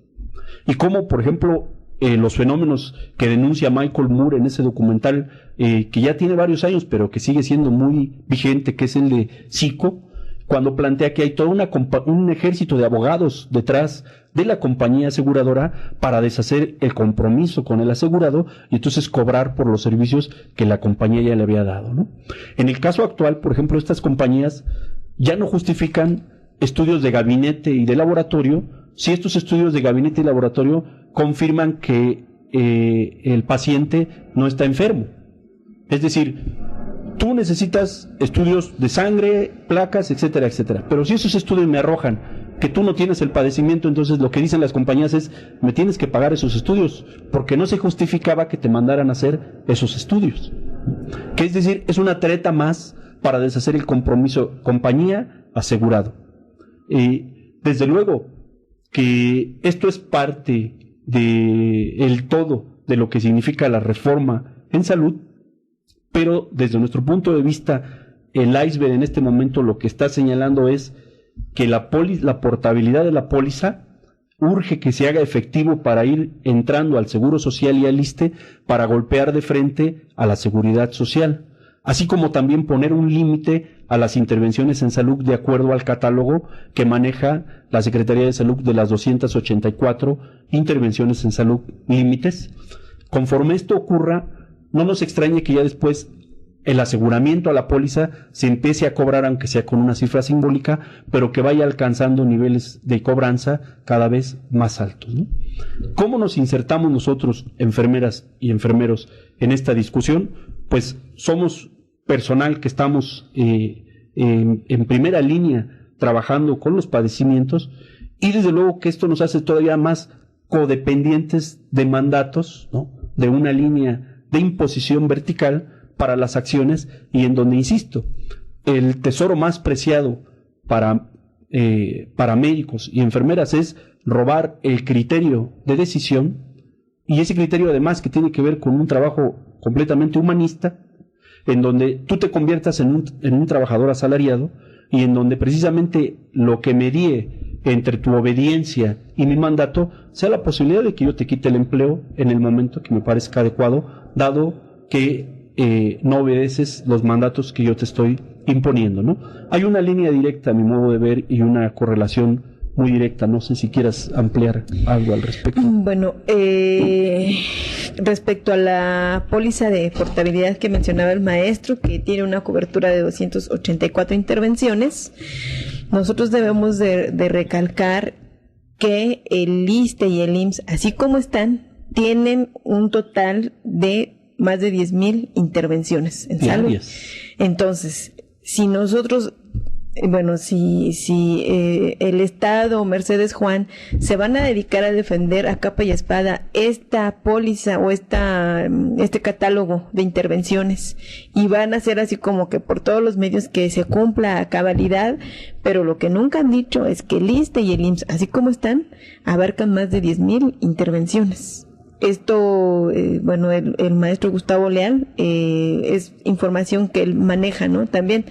y cómo, por ejemplo, los fenómenos que denuncia Michael Moore en ese documental, que ya tiene varios años, pero que sigue siendo muy vigente, que es el de Zico, cuando plantea que hay todo un ejército de abogados detrás de la compañía aseguradora para deshacer el compromiso con el asegurado y entonces cobrar por los servicios que la compañía ya le había dado, ¿no? En el caso actual, por ejemplo, estas compañías ya no justifican estudios de gabinete y de laboratorio si estos estudios de gabinete y laboratorio confirman que el paciente no está enfermo. Es decir, tú necesitas estudios de sangre, placas, etcétera, etcétera. Pero si esos estudios me arrojan que tú no tienes el padecimiento, entonces lo que dicen las compañías es, me tienes que pagar esos estudios, porque no se justificaba que te mandaran a hacer esos estudios. Que es decir, es una treta más para deshacer el compromiso compañía-asegurado. Desde luego que esto es parte del todo de lo que significa la reforma en salud, pero desde nuestro punto de vista, el iceberg en este momento lo que está señalando es que la portabilidad de la póliza urge que se haga efectivo para ir entrando al Seguro Social y al ISSSTE para golpear de frente a la seguridad social, así como también poner un límite a las intervenciones en salud de acuerdo al catálogo que maneja la Secretaría de Salud de las 284 intervenciones en salud límites. Conforme esto ocurra, no nos extrañe que ya después el aseguramiento a la póliza se empiece a cobrar, aunque sea con una cifra simbólica, pero que vaya alcanzando niveles de cobranza cada vez más altos, ¿no? ¿Cómo nos insertamos nosotros, enfermeras y enfermeros, en esta discusión? Pues somos personal que estamos en primera línea trabajando con los padecimientos y desde luego que esto nos hace todavía más codependientes de mandatos, ¿no? De una línea de imposición vertical para las acciones y en donde, insisto, el tesoro más preciado para médicos y enfermeras es robar el criterio de decisión y ese criterio además que tiene que ver con un trabajo completamente humanista en donde tú te conviertas en un trabajador asalariado y en donde precisamente lo que medie entre tu obediencia y mi mandato sea la posibilidad de que yo te quite el empleo en el momento que me parezca adecuado, dado que no obedeces los mandatos que yo te estoy imponiendo, ¿no? Hay una línea directa, a mi modo de ver, y una correlación muy directa. No sé si quieras ampliar algo al respecto.
Bueno, respecto a la póliza de portabilidad que mencionaba el maestro, que tiene una cobertura de 284 intervenciones, nosotros debemos de recalcar que el ISSSTE y el IMSS, así como están, tienen un total de más de 10,000 intervenciones en salud. Entonces, si nosotros, si el Estado o Mercedes Juan se van a dedicar a defender a capa y espada esta póliza o este catálogo de intervenciones y van a hacer así como que por todos los medios que se cumpla a cabalidad, pero lo que nunca han dicho es que el ISSSTE y el IMSS, así como están, abarcan más de 10,000 intervenciones. Esto, el maestro Gustavo Leal, es información que él maneja, ¿no? También.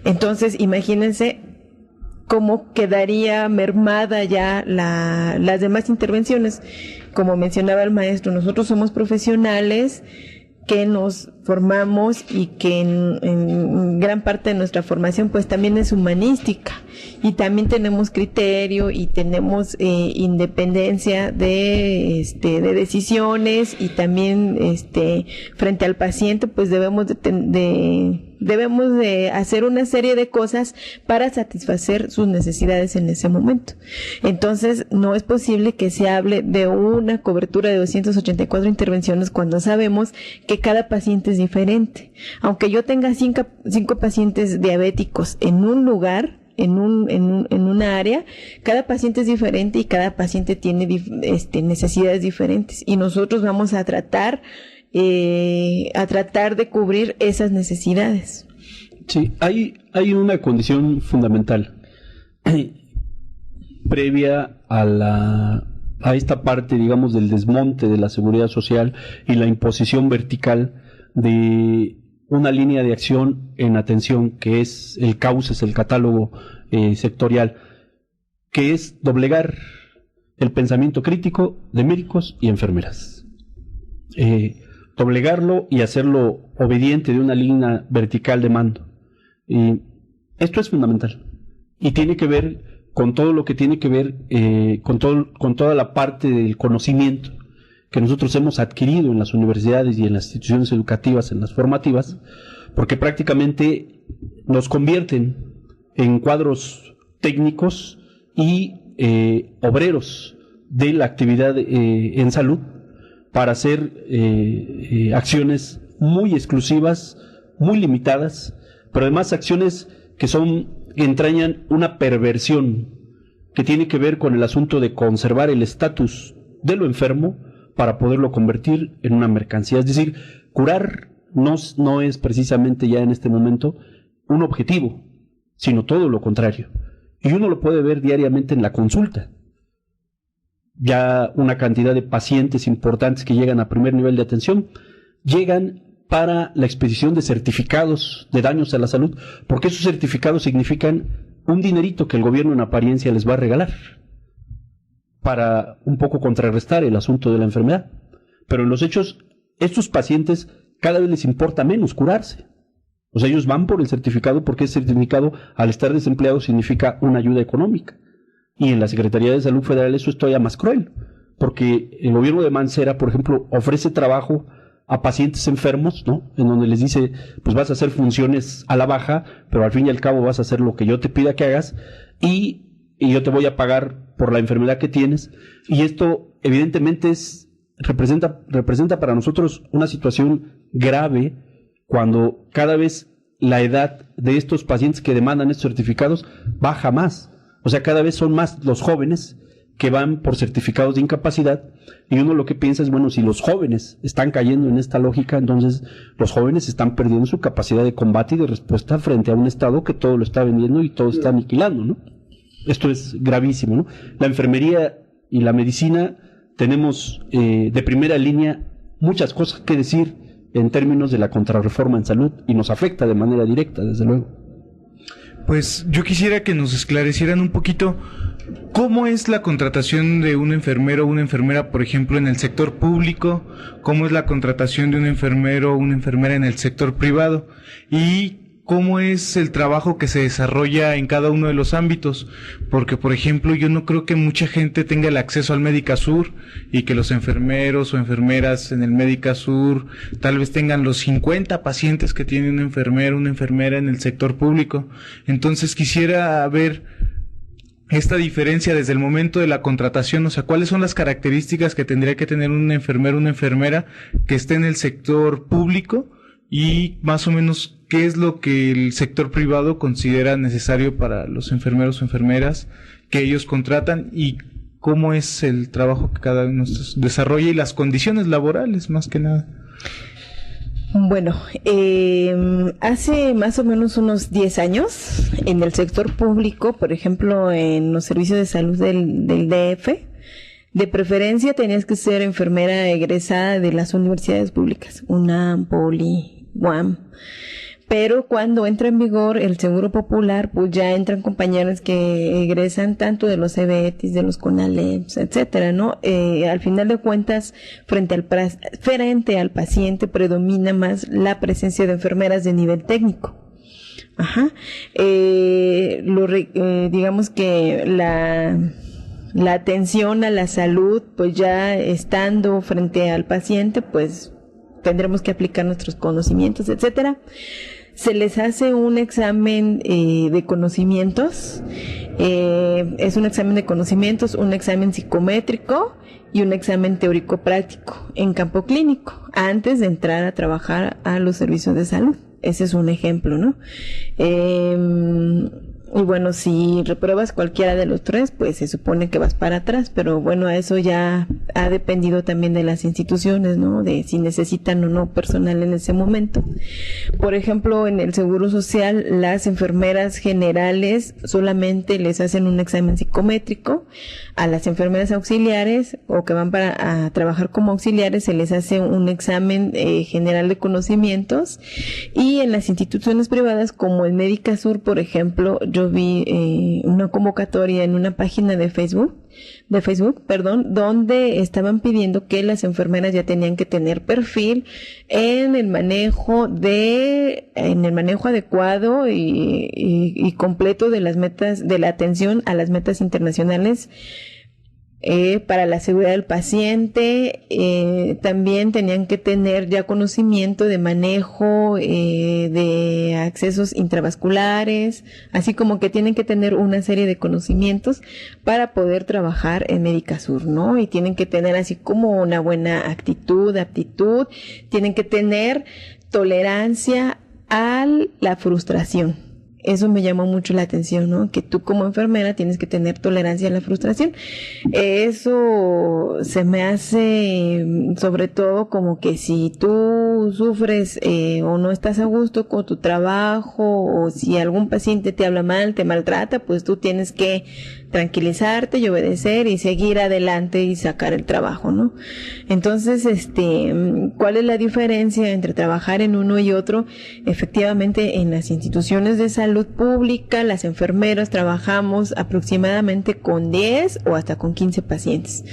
Entonces, imagínense cómo quedaría mermada ya las demás intervenciones. Como mencionaba el maestro, nosotros somos profesionales que nos formamos y que en gran parte de nuestra formación pues también es humanística y también tenemos criterio y tenemos independencia de decisiones y también frente al paciente pues debemos de hacer una serie de cosas para satisfacer sus necesidades en ese momento. Entonces, no es posible que se hable de una cobertura de 284 intervenciones cuando sabemos que cada paciente es diferente. Aunque yo tenga cinco pacientes diabéticos en un lugar, en una área, cada paciente es diferente y cada paciente tiene necesidades diferentes. Y nosotros vamos a tratar de cubrir esas necesidades.
Sí, hay una condición fundamental previa a esta parte, digamos, del desmonte de la seguridad social y la imposición vertical de una línea de acción en atención, que es el CAUCES, el catálogo sectorial, que es doblegar el pensamiento crítico de médicos y enfermeras. Doblegarlo y hacerlo obediente de una línea vertical de mando. Esto es fundamental y tiene que ver con todo lo que tiene que ver con toda la parte del conocimiento que nosotros hemos adquirido en las universidades y en las instituciones educativas, en las formativas, porque prácticamente nos convierten en cuadros técnicos y obreros de la actividad en salud para hacer acciones muy exclusivas, muy limitadas, pero además acciones que entrañan una perversión que tiene que ver con el asunto de conservar el estatus de lo enfermo para poderlo convertir en una mercancía. Es decir, curar no es precisamente ya en este momento un objetivo, sino todo lo contrario. Y uno lo puede ver diariamente en la consulta. Ya una cantidad de pacientes importantes que llegan a primer nivel de atención, llegan para la expedición de certificados de daños a la salud, porque esos certificados significan un dinerito que el gobierno en apariencia les va a regalar para un poco contrarrestar el asunto de la enfermedad. Pero en los hechos, estos pacientes cada vez les importa menos curarse. O sea, ellos van por el certificado porque ese certificado, al estar desempleado, significa una ayuda económica. Y en la Secretaría de Salud Federal eso es todavía más cruel, porque el gobierno de Mancera, por ejemplo, ofrece trabajo a pacientes enfermos, ¿no? En donde les dice, pues vas a hacer funciones a la baja, pero al fin y al cabo vas a hacer lo que yo te pida que hagas y yo te voy a pagar por la enfermedad que tienes. Y esto evidentemente representa para nosotros una situación grave cuando cada vez la edad de estos pacientes que demandan estos certificados baja más. O sea, cada vez son más los jóvenes que van por certificados de incapacidad, y uno lo que piensa es, bueno, si los jóvenes están cayendo en esta lógica, entonces los jóvenes están perdiendo su capacidad de combate y de respuesta frente a un Estado que todo lo está vendiendo y todo está aniquilando, ¿no? Esto es gravísimo, ¿no? La enfermería y la medicina tenemos de primera línea muchas cosas que decir en términos de la contrarreforma en salud, y nos afecta de manera directa, desde luego.
Pues yo quisiera que nos esclarecieran un poquito cómo es la contratación de un enfermero o una enfermera, por ejemplo, en el sector público, cómo es la contratación de un enfermero o una enfermera en el sector privado, y cómo es el trabajo que se desarrolla en cada uno de los ámbitos, porque por ejemplo yo no creo que mucha gente tenga el acceso al Medicasur y que los enfermeros o enfermeras en el Medicasur tal vez tengan los 50 pacientes que tiene un enfermero o una enfermera en el sector público. Entonces quisiera ver esta diferencia desde el momento de la contratación, o sea, cuáles son las características que tendría que tener un enfermero o una enfermera que esté en el sector público, y más o menos qué es lo que el sector privado considera necesario para los enfermeros o enfermeras que ellos contratan, y cómo es el trabajo que cada uno desarrolla y las condiciones laborales, más que nada.
Bueno, hace más o menos unos 10 años, en el sector público, por ejemplo, en los servicios de salud del DF, de preferencia tenías que ser enfermera egresada de las universidades públicas, UNAM, Poli, UAM. Pero cuando entra en vigor el Seguro Popular, pues ya entran compañeros que egresan tanto de los CEBETIS, de los CONALEPS, etcétera, ¿no? Al final de cuentas, frente al paciente predomina más la presencia de enfermeras de nivel técnico. Ajá. Digamos que la atención a la salud, pues ya estando frente al paciente, pues tendremos que aplicar nuestros conocimientos, etcétera. Se les hace un examen de conocimientos, es un examen de conocimientos, un examen psicométrico y un examen teórico práctico en campo clínico, antes de entrar a trabajar a los servicios de salud. Ese es un ejemplo, ¿no? Y bueno, si repruebas cualquiera de los 3, pues se supone que vas para atrás, pero bueno, eso ya ha dependido también de las instituciones, ¿no? De si necesitan o no personal en ese momento. Por ejemplo, en el Seguro Social, las enfermeras generales solamente les hacen un examen psicométrico. A las enfermeras auxiliares o que van a trabajar como auxiliares se les hace un examen general de conocimientos. Y en las instituciones privadas, como en Médica Sur, por ejemplo, yo vi una convocatoria en una página de Facebook, donde estaban pidiendo que las enfermeras ya tenían que tener perfil en el manejo adecuado y completo de las metas, de la atención a las metas internacionales para la seguridad del paciente. También tenían que tener ya conocimiento de manejo de accesos intravasculares, así como que tienen que tener una serie de conocimientos para poder trabajar en Médica Sur, ¿no? Y tienen que tener así como una buena aptitud, tienen que tener tolerancia a la frustración. Eso me llamó mucho la atención, ¿no? Que tú como enfermera tienes que tener tolerancia a la frustración. Eso se me hace, sobre todo, como que si tú sufres o no estás a gusto con tu trabajo, o si algún paciente te habla mal, te maltrata, pues tú tienes que tranquilizarte y obedecer y seguir adelante y sacar el trabajo, ¿no? Entonces, ¿cuál es la diferencia entre trabajar en uno y otro? Efectivamente, en las instituciones de salud pública, las enfermeras trabajamos aproximadamente con 10 o hasta con 15 pacientes.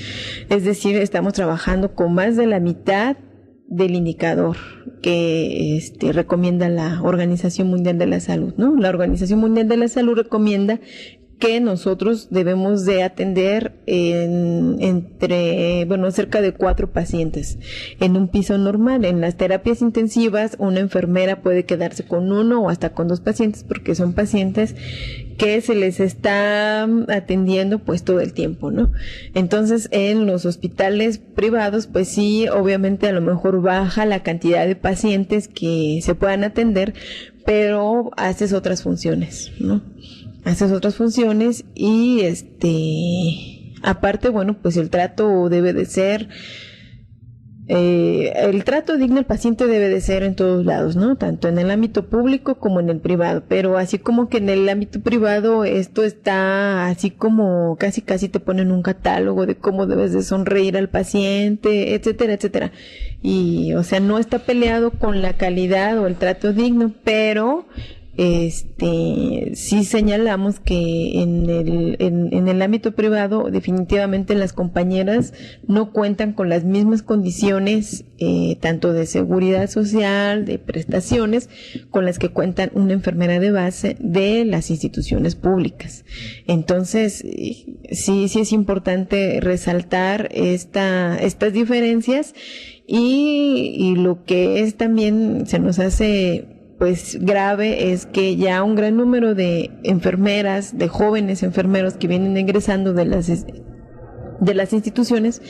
Es decir, estamos trabajando con más de la mitad del indicador que recomienda la Organización Mundial de la Salud, ¿no? La Organización Mundial de la Salud recomienda que nosotros debemos de atender cerca de 4 pacientes en un piso normal. En las terapias intensivas, una enfermera puede quedarse con 1 o hasta con 2 pacientes, porque son pacientes que se les está atendiendo pues todo el tiempo, ¿no? Entonces, en los hospitales privados, pues sí, obviamente a lo mejor baja la cantidad de pacientes que se puedan atender, pero haces otras funciones, ¿no? Haces otras funciones y aparte, bueno, pues el trato debe de ser, el trato digno al paciente debe de ser en todos lados, ¿no? Tanto en el ámbito público como en el privado, pero así como que en el ámbito privado esto está así como casi te ponen un catálogo de cómo debes de sonreír al paciente, etcétera, etcétera. Y, o sea, no está peleado con la calidad o el trato digno, pero sí señalamos que en el ámbito privado definitivamente las compañeras no cuentan con las mismas condiciones tanto de seguridad social, de prestaciones, con las que cuentan una enfermera de base de las instituciones públicas. Entonces sí es importante resaltar estas diferencias y lo que es también se nos hace pues grave es que ya un gran número de enfermeras, de jóvenes enfermeros que vienen ingresando de las instituciones,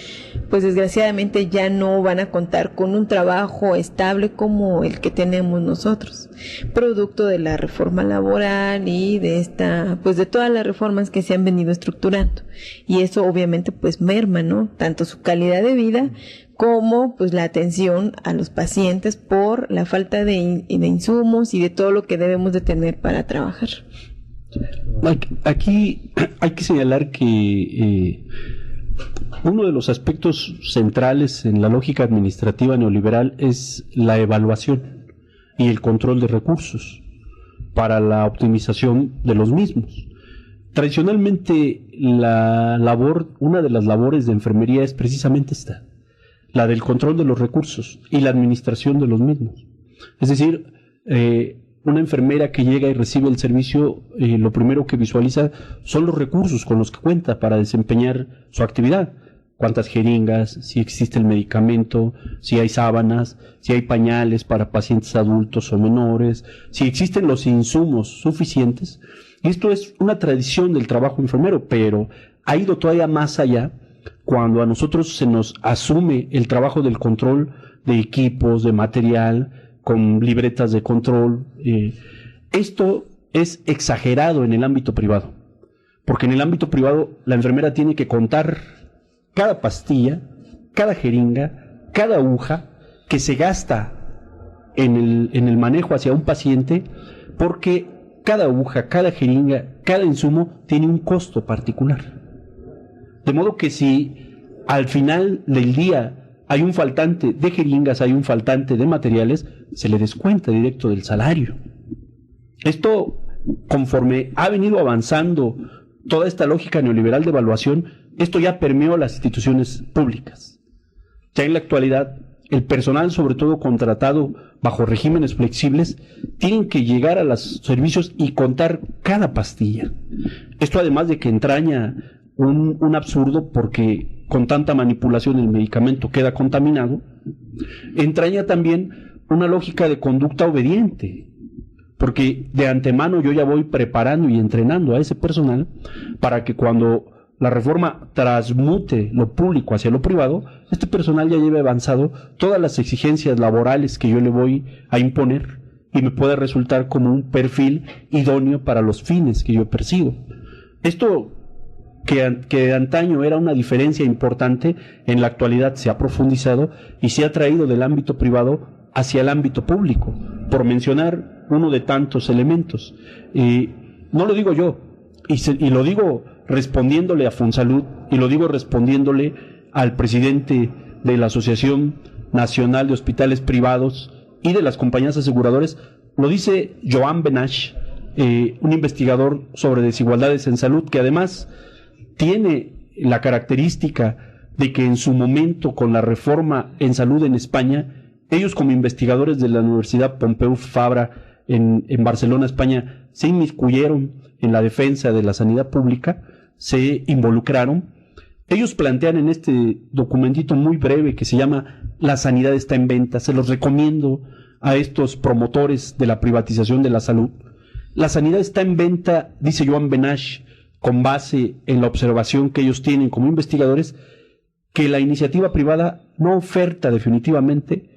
pues desgraciadamente ya no van a contar con un trabajo estable como el que tenemos nosotros, producto de la reforma laboral y de de todas las reformas que se han venido estructurando. Y eso obviamente pues merma, ¿no? Tanto su calidad de vida como pues la atención a los pacientes por la falta de insumos y de todo lo que debemos de tener para trabajar.
Aquí hay que señalar que uno de los aspectos centrales en la lógica administrativa neoliberal es la evaluación y el control de recursos para la optimización de los mismos. Tradicionalmente una de las labores de enfermería es precisamente esta, la del control de los recursos y la administración de los mismos. Es decir, una enfermera que llega y recibe el servicio, lo primero que visualiza son los recursos con los que cuenta para desempeñar su actividad. Cuántas jeringas, si existe el medicamento, si hay sábanas, si hay pañales para pacientes adultos o menores, si existen los insumos suficientes. Y esto es una tradición del trabajo enfermero, pero ha ido todavía más allá cuando a nosotros se nos asume el trabajo del control de equipos, de material, con libretas de control. Esto es exagerado en el ámbito privado, porque en el ámbito privado la enfermera tiene que contar cada pastilla, cada jeringa, cada aguja que se gasta en el manejo hacia un paciente, porque cada aguja, cada jeringa, cada insumo tiene un costo particular. De modo que si al final del día hay un faltante de jeringas, hay un faltante de materiales, se le descuenta directo del salario. Esto, conforme ha venido avanzando toda esta lógica neoliberal de evaluación, esto ya permeó las instituciones públicas. Ya en la actualidad, el personal, sobre todo contratado bajo regímenes flexibles, tienen que llegar a los servicios y contar cada pastilla. Esto, además de que entraña un absurdo, porque con tanta manipulación el medicamento queda contaminado, entraña también una lógica de conducta obediente, porque de antemano yo ya voy preparando y entrenando a ese personal para que cuando la reforma transmute lo público hacia lo privado, este personal ya lleve avanzado todas las exigencias laborales que yo le voy a imponer y me pueda resultar como un perfil idóneo para los fines que yo persigo. Esto que de antaño era una diferencia importante, en la actualidad se ha profundizado y se ha traído del ámbito privado hacia el ámbito público, por mencionar uno de tantos elementos. No lo digo yo, y lo digo respondiéndole a Fonsalud, y lo digo respondiéndole al presidente de la Asociación Nacional de Hospitales Privados y de las compañías aseguradoras. Lo dice Joan Benach, un investigador sobre desigualdades en salud, que además tiene la característica de que en su momento, con la reforma en salud en España, ellos, como investigadores de la Universidad Pompeu Fabra en Barcelona, España, se inmiscuyeron en la defensa de la sanidad pública, se involucraron. Ellos plantean en este documentito muy breve que se llama La sanidad está en venta. Se los recomiendo a estos promotores de la privatización de la salud. La sanidad está en venta, dice Joan Benach, con base en la observación que ellos tienen como investigadores, que la iniciativa privada no oferta definitivamente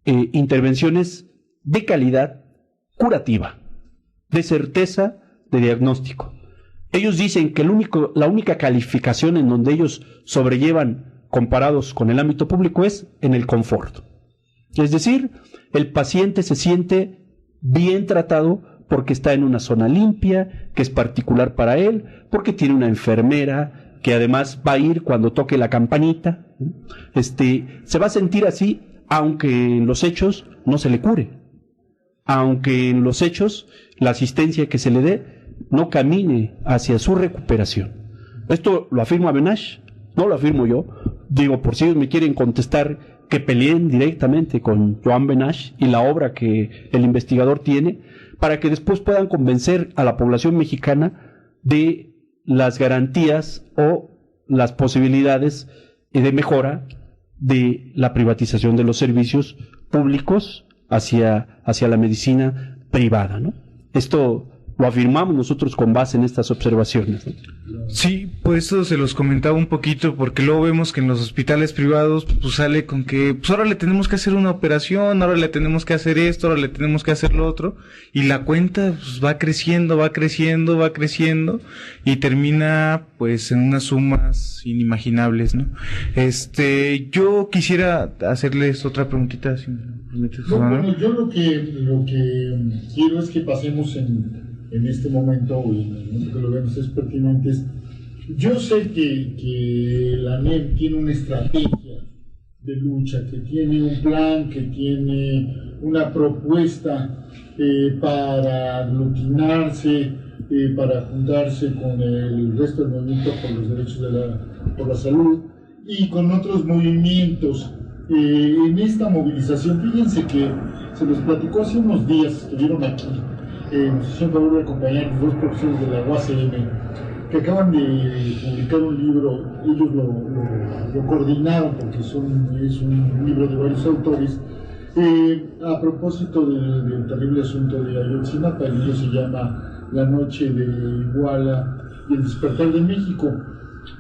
intervenciones de calidad curativa, de certeza de diagnóstico. Ellos dicen que la única calificación en donde ellos sobrellevan comparados con el ámbito público es en el confort. Es decir, el paciente se siente bien tratado porque está en una zona limpia, que es particular para él, porque tiene una enfermera que además va a ir cuando toque la campanita. Se va a sentir así, aunque en los hechos no se le cure, aunque en los hechos la asistencia que se le dé no camine hacia su recuperación. Esto lo afirma Benach, no lo afirmo yo. Digo, por si ellos me quieren contestar, que peleen directamente con Joan Benach y la obra que el investigador tiene, para que después puedan convencer a la población mexicana de las garantías o las posibilidades de mejora de la privatización de los servicios públicos hacia la medicina privada, ¿no? Esto lo afirmamos nosotros con base en estas observaciones, ¿no?
Sí, pues eso se los comentaba un poquito, porque luego vemos que en los hospitales privados pues sale con que pues ahora le tenemos que hacer una operación, ahora le tenemos que hacer esto, ahora le tenemos que hacer lo otro, y la cuenta pues va creciendo y termina pues en unas sumas inimaginables, ¿no? Yo quisiera hacerles otra preguntita, si me permites.
Bueno, yo lo que quiero es que pasemos en este momento, o en el momento que lo vemos es pertinente. Yo sé que la NEM tiene una estrategia de lucha, que tiene un plan, que tiene una propuesta para aglutinarse, para juntarse con el resto del movimiento por los derechos por la salud y con otros movimientos. En esta movilización, fíjense que se los platicó hace unos días, estuvieron aquí, nos hicieron favor de acompañar dos profesores de la UACM que acaban de publicar un libro. Ellos lo coordinaron porque es un libro de varios autores, a propósito del terrible asunto de Ayotzinapa. El libro se llama La noche de Iguala y el despertar de México,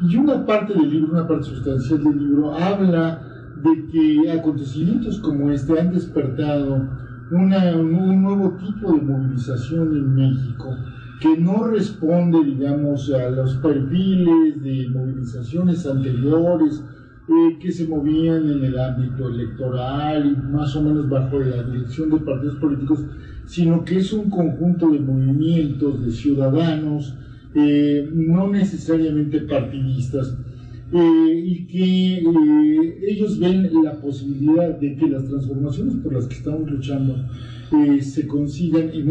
y una parte del libro, una parte sustancial del libro, habla de que acontecimientos como este han despertado un nuevo tipo de movilización en México que no responde, digamos, a los perfiles de movilizaciones anteriores que se movían en el ámbito electoral y más o menos bajo la dirección de partidos políticos, sino que es un conjunto de movimientos de ciudadanos, no necesariamente partidistas, y que ellos ven la posibilidad de que las transformaciones por las que estamos luchando se consigan en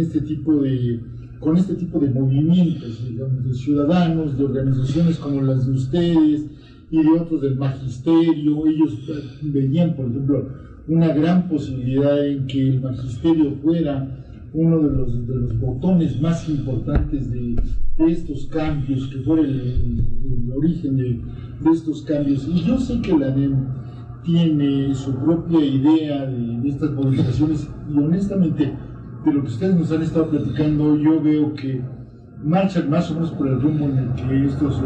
con este tipo de movimientos, digamos, de ciudadanos, de organizaciones como las de ustedes y de otros del magisterio. Ellos veían, por ejemplo, una gran posibilidad en que el magisterio fuera uno de los botones más importantes de estos cambios, que fuera el origen de estos cambios. Y yo sé que la ANEM tiene su propia idea de estas movilizaciones, y honestamente, de lo que ustedes nos han estado platicando, yo veo que marchan más o menos por el rumbo en el que estos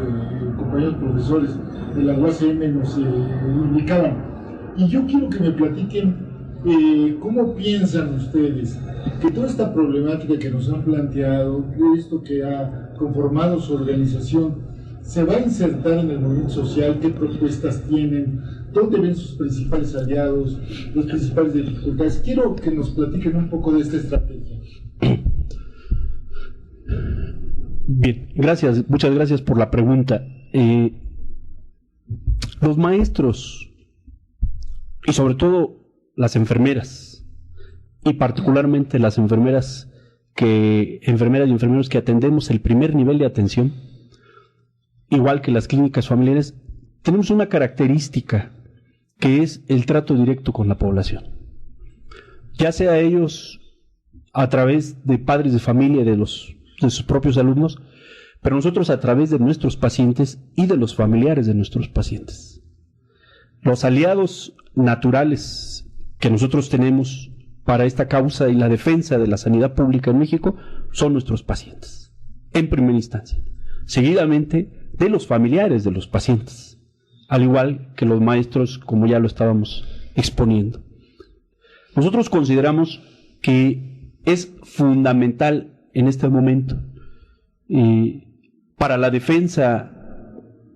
compañeros profesores de la UACM nos indicaban. Y yo quiero que me platiquen cómo piensan ustedes que toda esta problemática que nos han planteado, esto que ha conformado su organización, se va a insertar en el movimiento social. ¿Qué propuestas tienen? ¿Dónde ven sus principales aliados, las principales dificultades? Quiero que nos platiquen un poco de esta estrategia.
Bien, gracias, muchas gracias por la pregunta. Los maestros, y sobre todo las enfermeras, y particularmente las enfermeras y enfermeros que atendemos el primer nivel de atención, igual que las clínicas familiares, tenemos una característica que es el trato directo con la población, ya sea ellos a través de padres de familia de sus propios alumnos, pero nosotros a través de nuestros pacientes y de los familiares de nuestros pacientes. Los aliados naturales que nosotros tenemos para esta causa y la defensa de la sanidad pública en México son nuestros pacientes, en primera instancia, seguidamente de los familiares de los pacientes, al igual que los maestros, como ya lo estábamos exponiendo. Nosotros consideramos que es fundamental en este momento para la defensa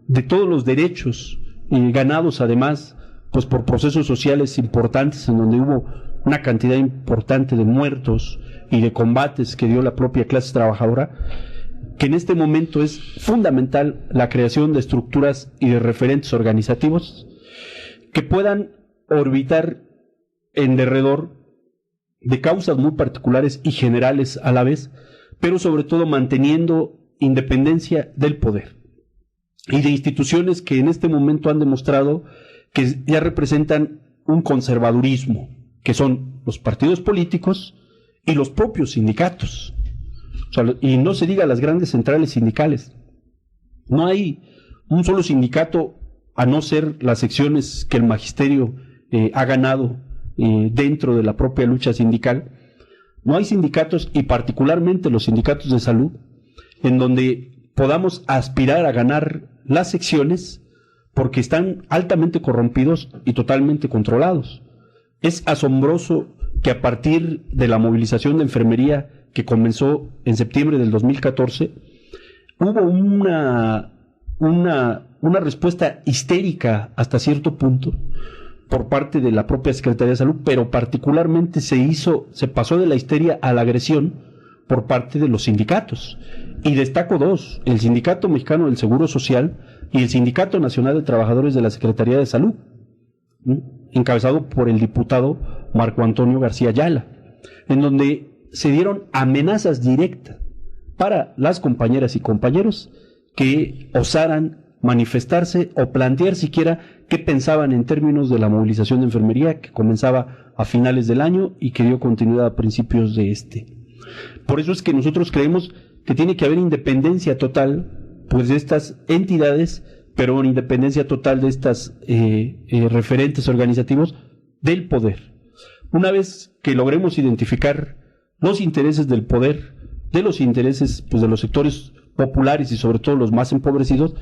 de todos los derechos ganados además pues por procesos sociales importantes en donde hubo una cantidad importante de muertos y de combates que dio la propia clase trabajadora, que en este momento es fundamental la creación de estructuras y de referentes organizativos que puedan orbitar en derredor de causas muy particulares y generales a la vez, pero sobre todo manteniendo independencia del poder y de instituciones que en este momento han demostrado que ya representan un conservadurismo, que son los partidos políticos y los propios sindicatos. O sea, y no se diga las grandes centrales sindicales. No hay un solo sindicato, a no ser las secciones que el magisterio ha ganado dentro de la propia lucha sindical. No hay sindicatos, y particularmente los sindicatos de salud, en donde podamos aspirar a ganar las secciones, porque están altamente corrompidos y totalmente controlados. Es asombroso que a partir de la movilización de enfermería que comenzó en septiembre del 2014, hubo una respuesta histérica hasta cierto punto por parte de la propia Secretaría de Salud, pero particularmente se pasó de la histeria a la agresión por parte de los sindicatos. Y destaco dos: el Sindicato Mexicano del Seguro Social y el Sindicato Nacional de Trabajadores de la Secretaría de Salud, encabezado por el diputado Marco Antonio García Ayala, en donde se dieron amenazas directas para las compañeras y compañeros que osaran manifestarse o plantear siquiera qué pensaban en términos de la movilización de enfermería que comenzaba a finales del año y que dio continuidad a principios de este. Por eso es que nosotros creemos que tiene que haber independencia total pues de estas entidades, pero una independencia total de estas referentes organizativos del poder. Una vez que logremos identificar los intereses del poder, de los intereses pues de los sectores populares y sobre todo los más empobrecidos,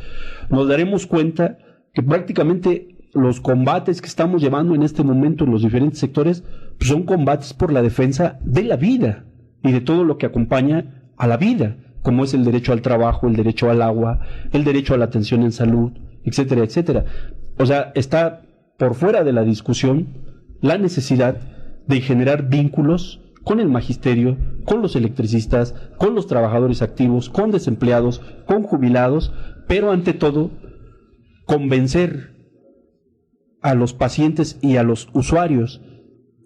nos daremos cuenta que prácticamente los combates que estamos llevando en este momento en los diferentes sectores pues son combates por la defensa de la vida y de todo lo que acompaña a la vida, como es el derecho al trabajo, el derecho al agua, el derecho a la atención en salud, etcétera, etcétera. O sea, está por fuera de la discusión la necesidad de generar vínculos con el magisterio, con los electricistas, con los trabajadores activos, con desempleados, con jubilados, pero ante todo convencer a los pacientes y a los usuarios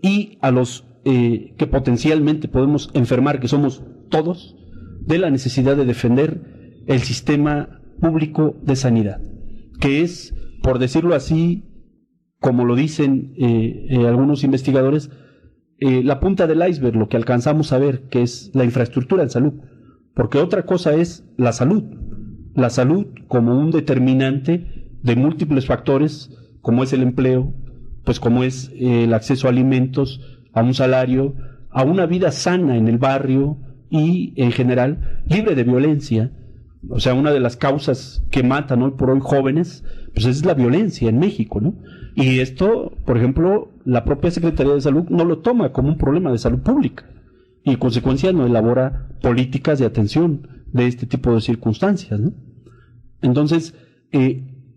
y a los que potencialmente podemos enfermar, que somos todos, de la necesidad de defender el sistema público de sanidad, que es, por decirlo así, como lo dicen algunos investigadores, la punta del iceberg, lo que alcanzamos a ver, que es la infraestructura en salud, porque otra cosa es la salud como un determinante de múltiples factores, como es el empleo, pues como es el acceso a alimentos, a un salario, a una vida sana en el barrio y en general libre de violencia. O sea, una de las causas que matan hoy por hoy jóvenes, pues es la violencia en México, ¿no? Y esto, por ejemplo, la propia Secretaría de Salud no lo toma como un problema de salud pública y en consecuencia no elabora políticas de atención de este tipo de circunstancias, ¿no? Entonces,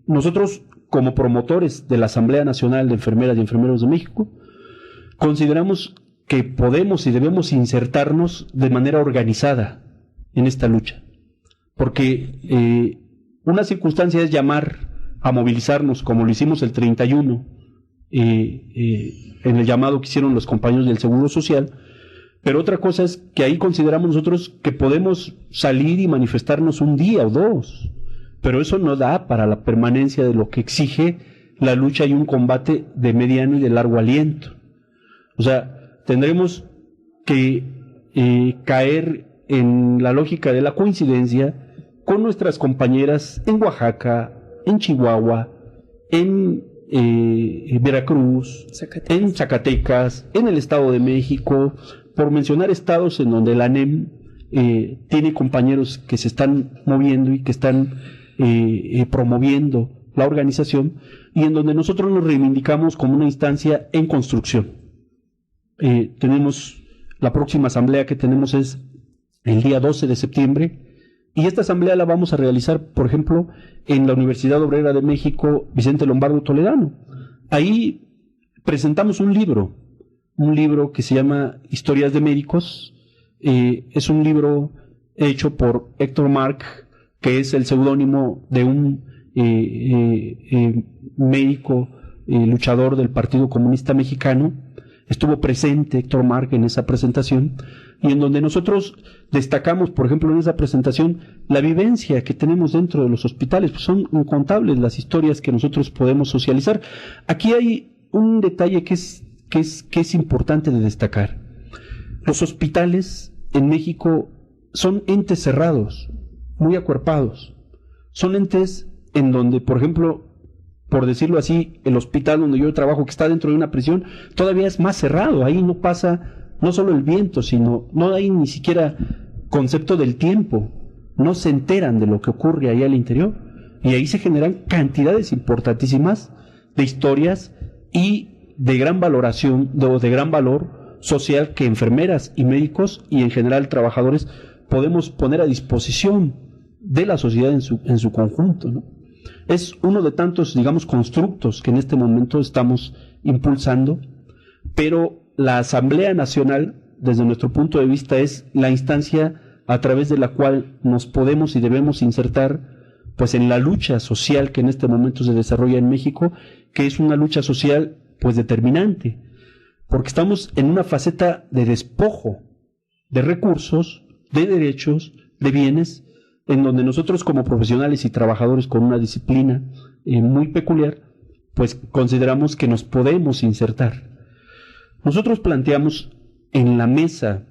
nosotros como promotores de la Asamblea Nacional de Enfermeras y Enfermeros de México, consideramos que podemos y debemos insertarnos de manera organizada en esta lucha. Porque una circunstancia es llamar a movilizarnos, como lo hicimos el 31, en el llamado que hicieron los compañeros del Seguro Social, pero otra cosa es que ahí consideramos nosotros que podemos salir y manifestarnos un día o dos, pero eso no da para la permanencia de lo que exige la lucha y un combate de mediano y de largo aliento. O sea, tendremos que caer en la lógica de la coincidencia con nuestras compañeras en Oaxaca, en Chihuahua, en Veracruz, en Zacatecas, en el Estado de México, por mencionar estados en donde la ANEM tiene compañeros que se están moviendo y que están promoviendo la organización y en donde nosotros nos reivindicamos como una instancia en construcción. Tenemos la próxima asamblea que tenemos es el día 12 de septiembre y esta asamblea la vamos a realizar, por ejemplo, en la Universidad Obrera de México Vicente Lombardo Toledano. Ahí presentamos un libro que se llama Historias de Médicos. Es un libro hecho por Héctor Marc, que es el seudónimo de un médico luchador del Partido Comunista Mexicano. Estuvo presente Héctor Marc en esa presentación y en donde nosotros destacamos, por ejemplo, en esa presentación, la vivencia que tenemos dentro de los hospitales. Pues son incontables las historias que nosotros podemos socializar. Aquí hay un detalle que es importante de destacar. Los hospitales en México son entes cerrados, muy acuerpados. Son entes en donde, por ejemplo, por decirlo así, el hospital donde yo trabajo, que está dentro de una prisión, todavía es más cerrado. Ahí no pasa no solo el viento, sino no hay ni siquiera concepto del tiempo. No se enteran de lo que ocurre ahí al interior. Y ahí se generan cantidades importantísimas de historias y de gran valoración, de gran valor social que enfermeras y médicos y en general trabajadores podemos poner a disposición de la sociedad en su conjunto, ¿no? Es uno de tantos, digamos, constructos que en este momento estamos impulsando, pero la Asamblea Nacional, desde nuestro punto de vista, es la instancia a través de la cual nos podemos y debemos insertar pues en la lucha social que en este momento se desarrolla en México, que es una lucha social pues determinante, porque estamos en una faceta de despojo de recursos, de derechos, de bienes, en donde nosotros como profesionales y trabajadores con una disciplina muy peculiar, pues consideramos que nos podemos insertar. Nosotros planteamos en la mesa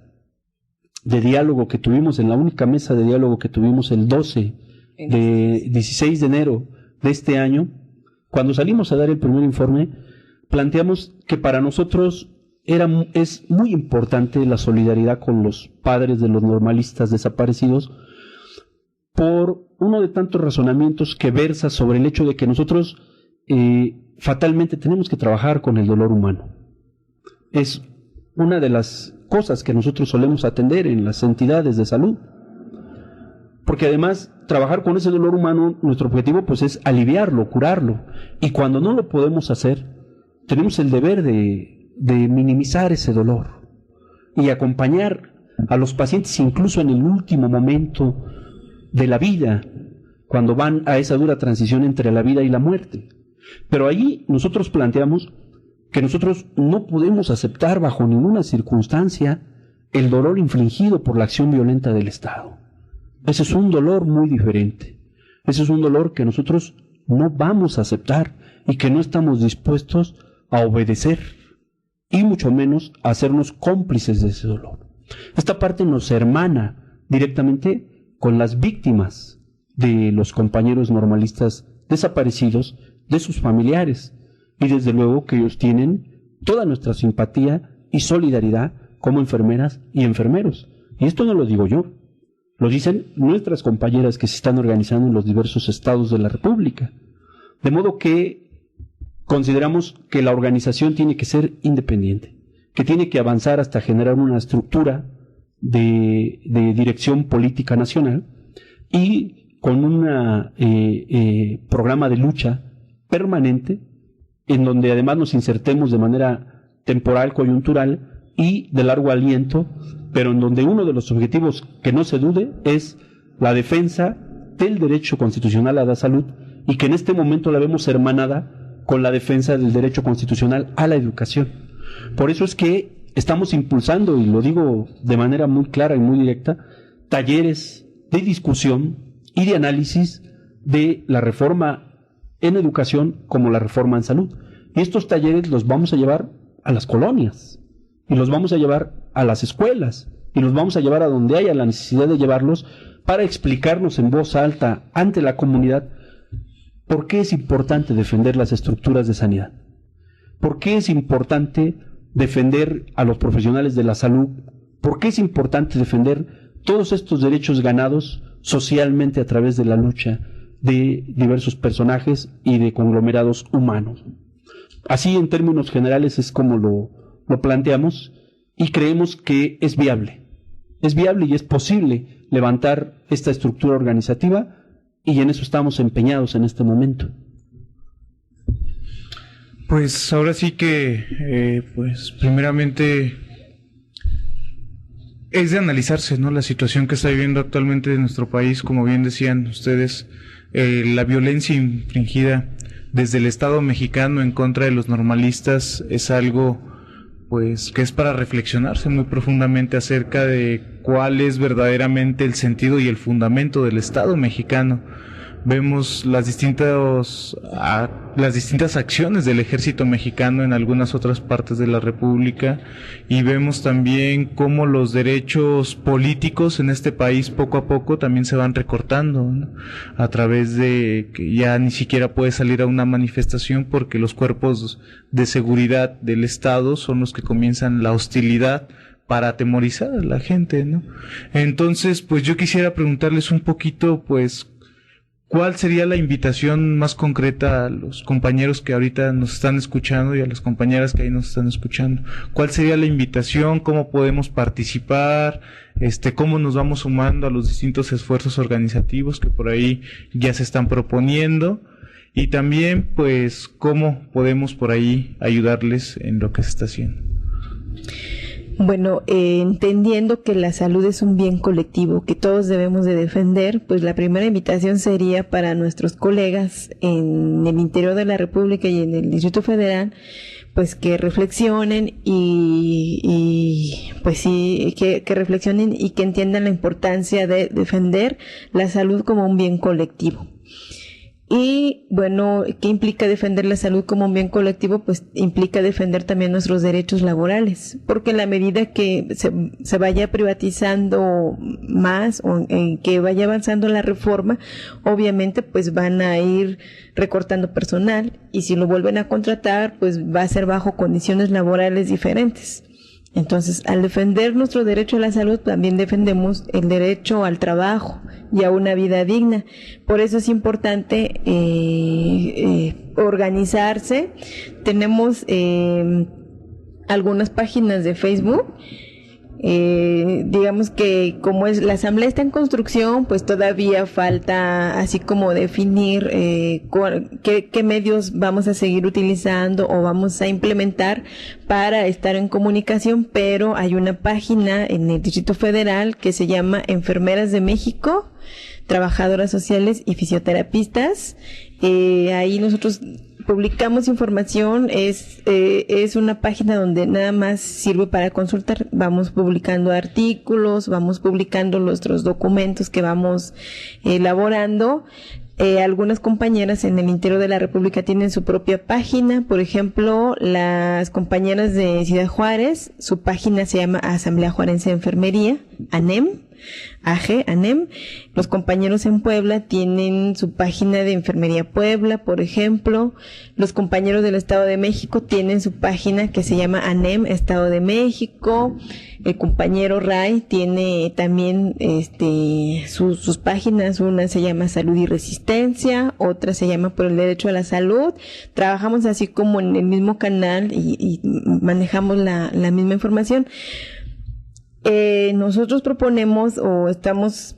de diálogo que tuvimos, en la única mesa de diálogo que tuvimos el 16 de enero de este año, cuando salimos a dar el primer informe, planteamos que para nosotros es muy importante la solidaridad con los padres de los normalistas desaparecidos, por uno de tantos razonamientos que versa sobre el hecho de que nosotros fatalmente tenemos que trabajar con el dolor humano. Es una de las cosas que nosotros solemos atender en las entidades de salud. Porque además, trabajar con ese dolor humano, nuestro objetivo pues es aliviarlo, curarlo. Y cuando no lo podemos hacer, tenemos el deber de minimizar ese dolor y acompañar a los pacientes incluso en el último momento de la vida, cuando van a esa dura transición entre la vida y la muerte. Pero ahí nosotros planteamos que nosotros no podemos aceptar bajo ninguna circunstancia el dolor infligido por la acción violenta del Estado. Ese es un dolor muy diferente. Ese es un dolor que nosotros no vamos a aceptar y que no estamos dispuestos a obedecer y mucho menos a hacernos cómplices de ese dolor. Esta parte nos hermana directamente con las víctimas de los compañeros normalistas desaparecidos, de sus familiares, y desde luego que ellos tienen toda nuestra simpatía y solidaridad como enfermeras y enfermeros. Y esto no lo digo yo, lo dicen nuestras compañeras que se están organizando en los diversos estados de la República. De modo que consideramos que la organización tiene que ser independiente, que tiene que avanzar hasta generar una estructura de dirección política nacional y con un programa de lucha permanente en donde además nos insertemos de manera temporal, coyuntural y de largo aliento, pero en donde uno de los objetivos que no se dude es la defensa del derecho constitucional a la salud y que en este momento la vemos hermanada con la defensa del derecho constitucional a la educación. Por eso es que estamos impulsando, y lo digo de manera muy clara y muy directa, talleres de discusión y de análisis de la reforma en educación como la reforma en salud. Y estos talleres los vamos a llevar a las colonias, y los vamos a llevar a las escuelas, y los vamos a llevar a donde haya la necesidad de llevarlos para explicarnos en voz alta ante la comunidad por qué es importante defender las estructuras de sanidad, por qué es importante defender a los profesionales de la salud, por qué es importante defender todos estos derechos ganados socialmente a través de la lucha de diversos personajes y de conglomerados humanos. Así, en términos generales, es como lo planteamos, y creemos que es viable y es posible levantar esta estructura organizativa, y en eso estamos empeñados en este momento.
Pues ahora sí que, pues primeramente es de analizarse, ¿no?, la situación que está viviendo actualmente en nuestro país. Como bien decían ustedes, la violencia infligida desde el Estado mexicano en contra de los normalistas es algo, pues, que es para reflexionarse muy profundamente acerca de cuál es verdaderamente el sentido y el fundamento del Estado mexicano. Vemos las distintas acciones del ejército mexicano en algunas otras partes de la República, y vemos también cómo los derechos políticos en este país poco a poco también se van recortando, ¿no?, a través de que ya ni siquiera puede salir a una manifestación porque los cuerpos de seguridad del Estado son los que comienzan la hostilidad para atemorizar a la gente, ¿no? Entonces, pues yo quisiera preguntarles un poquito, pues, ¿cuál sería la invitación más concreta a los compañeros que ahorita nos están escuchando y a las compañeras que ahí nos están escuchando? ¿Cuál sería la invitación? ¿Cómo podemos participar? ¿Cómo nos vamos sumando a los distintos esfuerzos organizativos que por ahí ya se están proponiendo? Y también, pues, ¿cómo podemos por ahí ayudarles en lo que se está haciendo?
Bueno, entendiendo que la salud es un bien colectivo que todos debemos de defender, pues la primera invitación sería para nuestros colegas en el interior de la República y en el Distrito Federal, pues que reflexionen y pues sí, que reflexionen y que entiendan la importancia de defender la salud como un bien colectivo. Y bueno, ¿qué implica defender la salud como un bien colectivo? Pues implica defender también nuestros derechos laborales, porque en la medida que se vaya privatizando más o en que vaya avanzando la reforma, obviamente pues van a ir recortando personal, y si lo vuelven a contratar pues va a ser bajo condiciones laborales diferentes. Entonces, al defender nuestro derecho a la salud, también defendemos el derecho al trabajo y a una vida digna. Por eso es importante organizarse. Tenemos algunas páginas de Facebook. Digamos que como es la asamblea está en construcción, pues todavía falta así como definir qué medios vamos a seguir utilizando o vamos a implementar para estar en comunicación, pero hay una página en el Distrito Federal que se llama Enfermeras de México, Trabajadoras Sociales y Fisioterapistas. Ahí nosotros publicamos información, es una página donde nada más sirve para consultar. Vamos publicando artículos, vamos publicando nuestros documentos que vamos elaborando. Algunas compañeras en el interior de la República tienen su propia página. Por ejemplo, las compañeras de Ciudad Juárez, su página se llama Asamblea Juarense de Enfermería, ANEM. ANEM. Los compañeros en Puebla tienen su página de Enfermería Puebla, por ejemplo. Los compañeros del Estado de México tienen su página que se llama ANEM Estado de México. El compañero Ray tiene también sus páginas. Una se llama Salud y Resistencia, otra se llama Por el Derecho a la Salud. Trabajamos así como en el mismo canal y manejamos la misma información. Nosotros proponemos o estamos,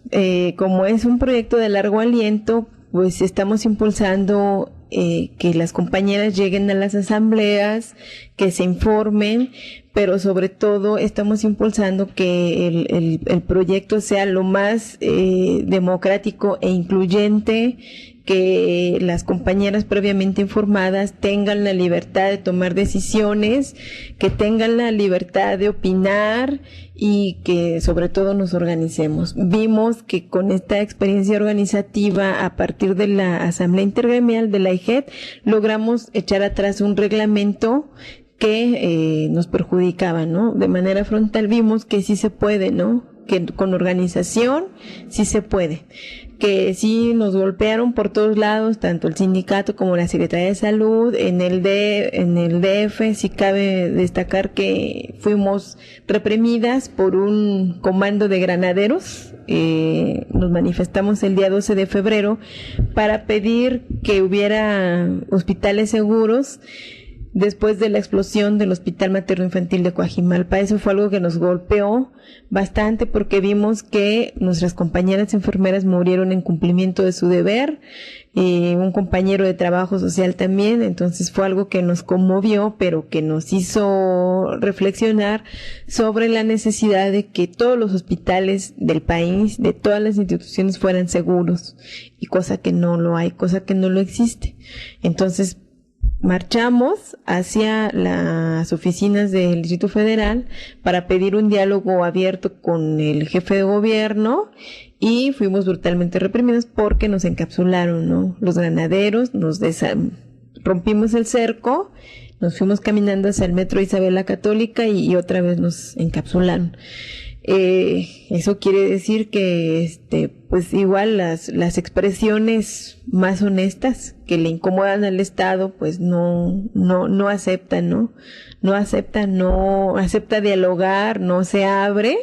como es un proyecto de largo aliento, pues estamos impulsando que las compañeras lleguen a las asambleas, que se informen, pero sobre todo estamos impulsando que el proyecto sea lo más democrático e incluyente, que las compañeras previamente informadas tengan la libertad de tomar decisiones, que tengan la libertad de opinar y que sobre todo nos organicemos. Vimos que con esta experiencia organizativa a partir de la Asamblea Intergremial de la IGED logramos echar atrás un reglamento que nos perjudicaba, ¿no? De manera frontal vimos que sí se puede, ¿no? Que con organización sí se puede. Que sí nos golpearon por todos lados, tanto el sindicato como la Secretaría de Salud. En el DF sí cabe destacar que fuimos reprimidas por un comando de granaderos. Nos manifestamos el día 12 de febrero para pedir que hubiera hospitales seguros después de la explosión del Hospital Materno Infantil de Coajimalpa. Eso fue algo que nos golpeó bastante porque vimos que nuestras compañeras enfermeras murieron en cumplimiento de su deber, un compañero de trabajo social también. Entonces fue algo que nos conmovió, pero que nos hizo reflexionar sobre la necesidad de que todos los hospitales del país, de todas las instituciones, fueran seguros, y cosa que no lo hay, cosa que no lo existe. Entonces marchamos hacia las oficinas del Distrito Federal para pedir un diálogo abierto con el jefe de gobierno y fuimos brutalmente reprimidos porque nos encapsularon, ¿no? Los granaderos, rompimos el cerco, nos fuimos caminando hacia el metro Isabel la Católica y otra vez nos encapsularon. Eso quiere decir que pues igual las expresiones más honestas que le incomodan al Estado pues no aceptan, no acepta dialogar, no se abre,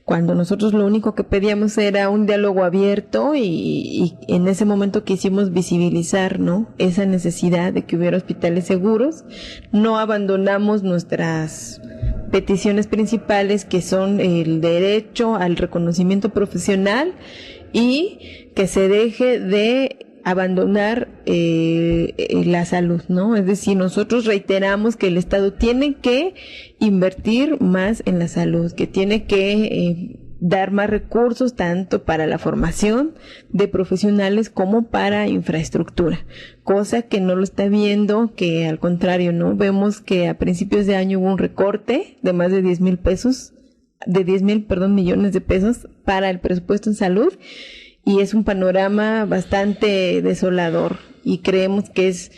cuando nosotros lo único que pedíamos era un diálogo abierto y en ese momento quisimos visibilizar, ¿no?, esa necesidad de que hubiera hospitales seguros. No abandonamos nuestras peticiones principales, que son el derecho al reconocimiento profesional y que se deje de abandonar la salud, ¿no? Es decir, nosotros reiteramos que el Estado tiene que invertir más en la salud, que tiene que dar más recursos tanto para la formación de profesionales como para infraestructura, cosa que no lo está viendo, que al contrario, ¿no? Vemos que a principios de año hubo un recorte de más de 10,000 millones de pesos para el presupuesto en salud, y es un panorama bastante desolador, y creemos que es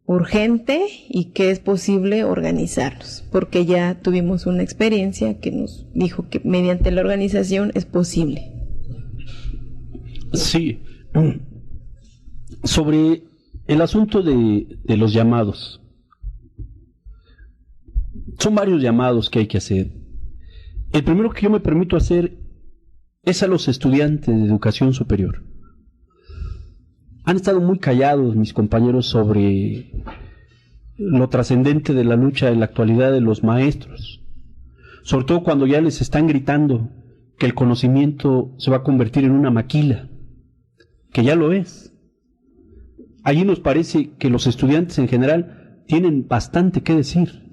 urgente y que es posible organizarnos, porque ya tuvimos una experiencia que nos dijo que mediante la organización es posible.
Sí. Sobre el asunto de los llamados, Son varios llamados que hay que hacer. El primero que yo me permito hacer es a los estudiantes de educación superior. Han estado muy callados mis compañeros sobre lo trascendente de la lucha en la actualidad de los maestros, sobre todo cuando ya les están gritando que el conocimiento se va a convertir en una maquila, que ya lo es. Allí nos parece que los estudiantes en general tienen bastante que decir,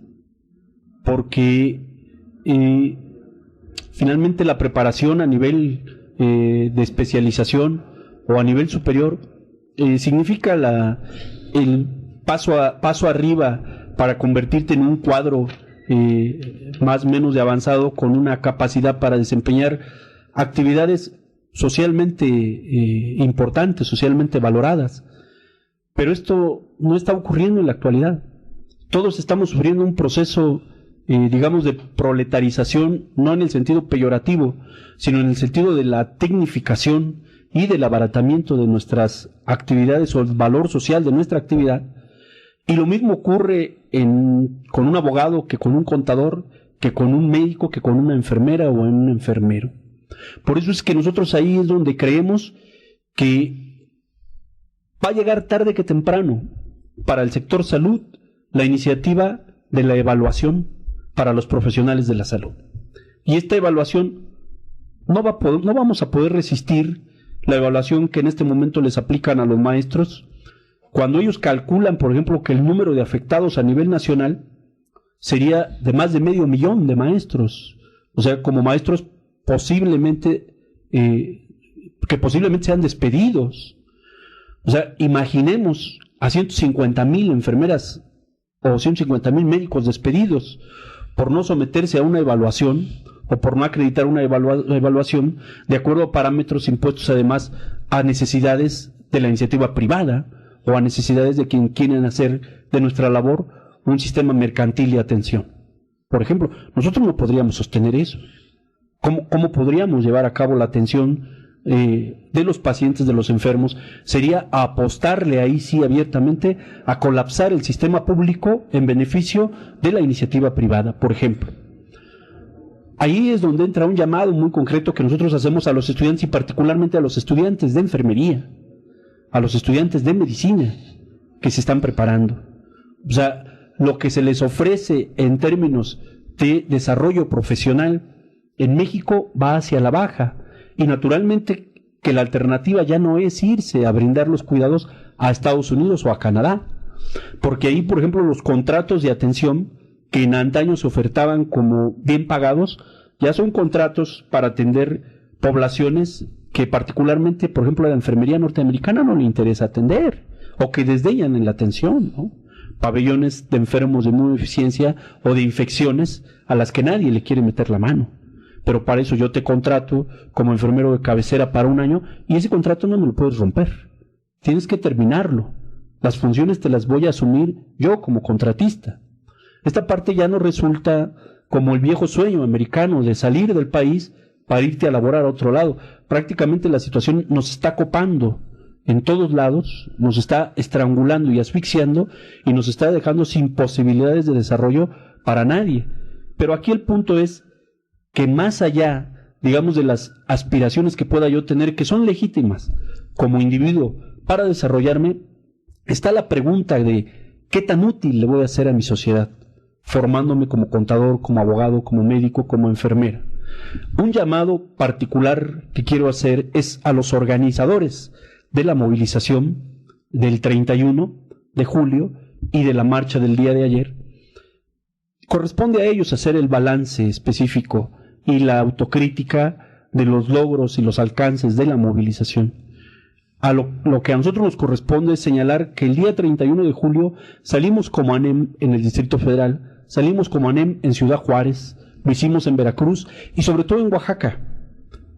porque finalmente la preparación a nivel de especialización o a nivel superior significa el paso arriba para convertirte en un cuadro más o menos de avanzado, con una capacidad para desempeñar actividades socialmente importantes, socialmente valoradas. Pero esto no está ocurriendo en la actualidad. Todos estamos sufriendo un proceso, digamos, de proletarización, no en el sentido peyorativo, sino en el sentido de la tecnificación y del abaratamiento de nuestras actividades o el valor social de nuestra actividad. Y lo mismo ocurre con un abogado, que con un contador, que con un médico, que con una enfermera o en un enfermero. Por eso es que nosotros ahí es donde creemos que va a llegar tarde que temprano para el sector salud la iniciativa de la evaluación para los profesionales de la salud. Y esta evaluación no vamos a poder resistir la evaluación que en este momento les aplican a los maestros, cuando ellos calculan, por ejemplo, que el número de afectados a nivel nacional sería de más de 500,000 de maestros, o sea, como maestros posiblemente sean despedidos. O sea, imaginemos a 150,000 enfermeras o 150,000 médicos despedidos por no someterse a una evaluación o por no acreditar una evaluación de acuerdo a parámetros impuestos además a necesidades de la iniciativa privada o a necesidades de quien quieren hacer de nuestra labor un sistema mercantil de atención. Por ejemplo, nosotros no podríamos sostener eso. ¿Cómo podríamos llevar a cabo la atención de los pacientes, de los enfermos? Sería apostarle ahí sí abiertamente a colapsar el sistema público en beneficio de la iniciativa privada, por ejemplo. Ahí es donde entra un llamado muy concreto que nosotros hacemos a los estudiantes y particularmente a los estudiantes de enfermería, a los estudiantes de medicina que se están preparando. O sea, lo que se les ofrece en términos de desarrollo profesional en México va hacia la baja, y naturalmente que la alternativa ya no es irse a brindar los cuidados a Estados Unidos o a Canadá, porque ahí, por ejemplo, los contratos de atención que en antaño se ofertaban como bien pagados, ya son contratos para atender poblaciones que particularmente, por ejemplo, a la enfermería norteamericana no le interesa atender, o que desdeñan en la atención, ¿no? Pabellones de enfermos de inmunodeficiencia o de infecciones a las que nadie le quiere meter la mano. Pero para eso yo te contrato como enfermero de cabecera para un año y ese contrato no me lo puedes romper. Tienes que terminarlo. Las funciones te las voy a asumir yo como contratista. Esta parte ya no resulta como el viejo sueño americano de salir del país para irte a laborar a otro lado. Prácticamente la situación nos está copando en todos lados, nos está estrangulando y asfixiando y nos está dejando sin posibilidades de desarrollo para nadie. Pero aquí el punto es que más allá, digamos, de las aspiraciones que pueda yo tener, que son legítimas como individuo para desarrollarme, está la pregunta de ¿qué tan útil le voy a hacer a mi sociedad? Formándome como contador, como abogado, como médico, como enfermera. Un llamado particular que quiero hacer es a los organizadores de la movilización del 31 de julio y de la marcha del día de ayer. Corresponde a ellos hacer el balance específico y la autocrítica de los logros y los alcances de la movilización. Lo que a nosotros nos corresponde es señalar que el día 31 de julio salimos como ANEM en el Distrito Federal, salimos como ANEM en Ciudad Juárez, lo hicimos en Veracruz y sobre todo en Oaxaca,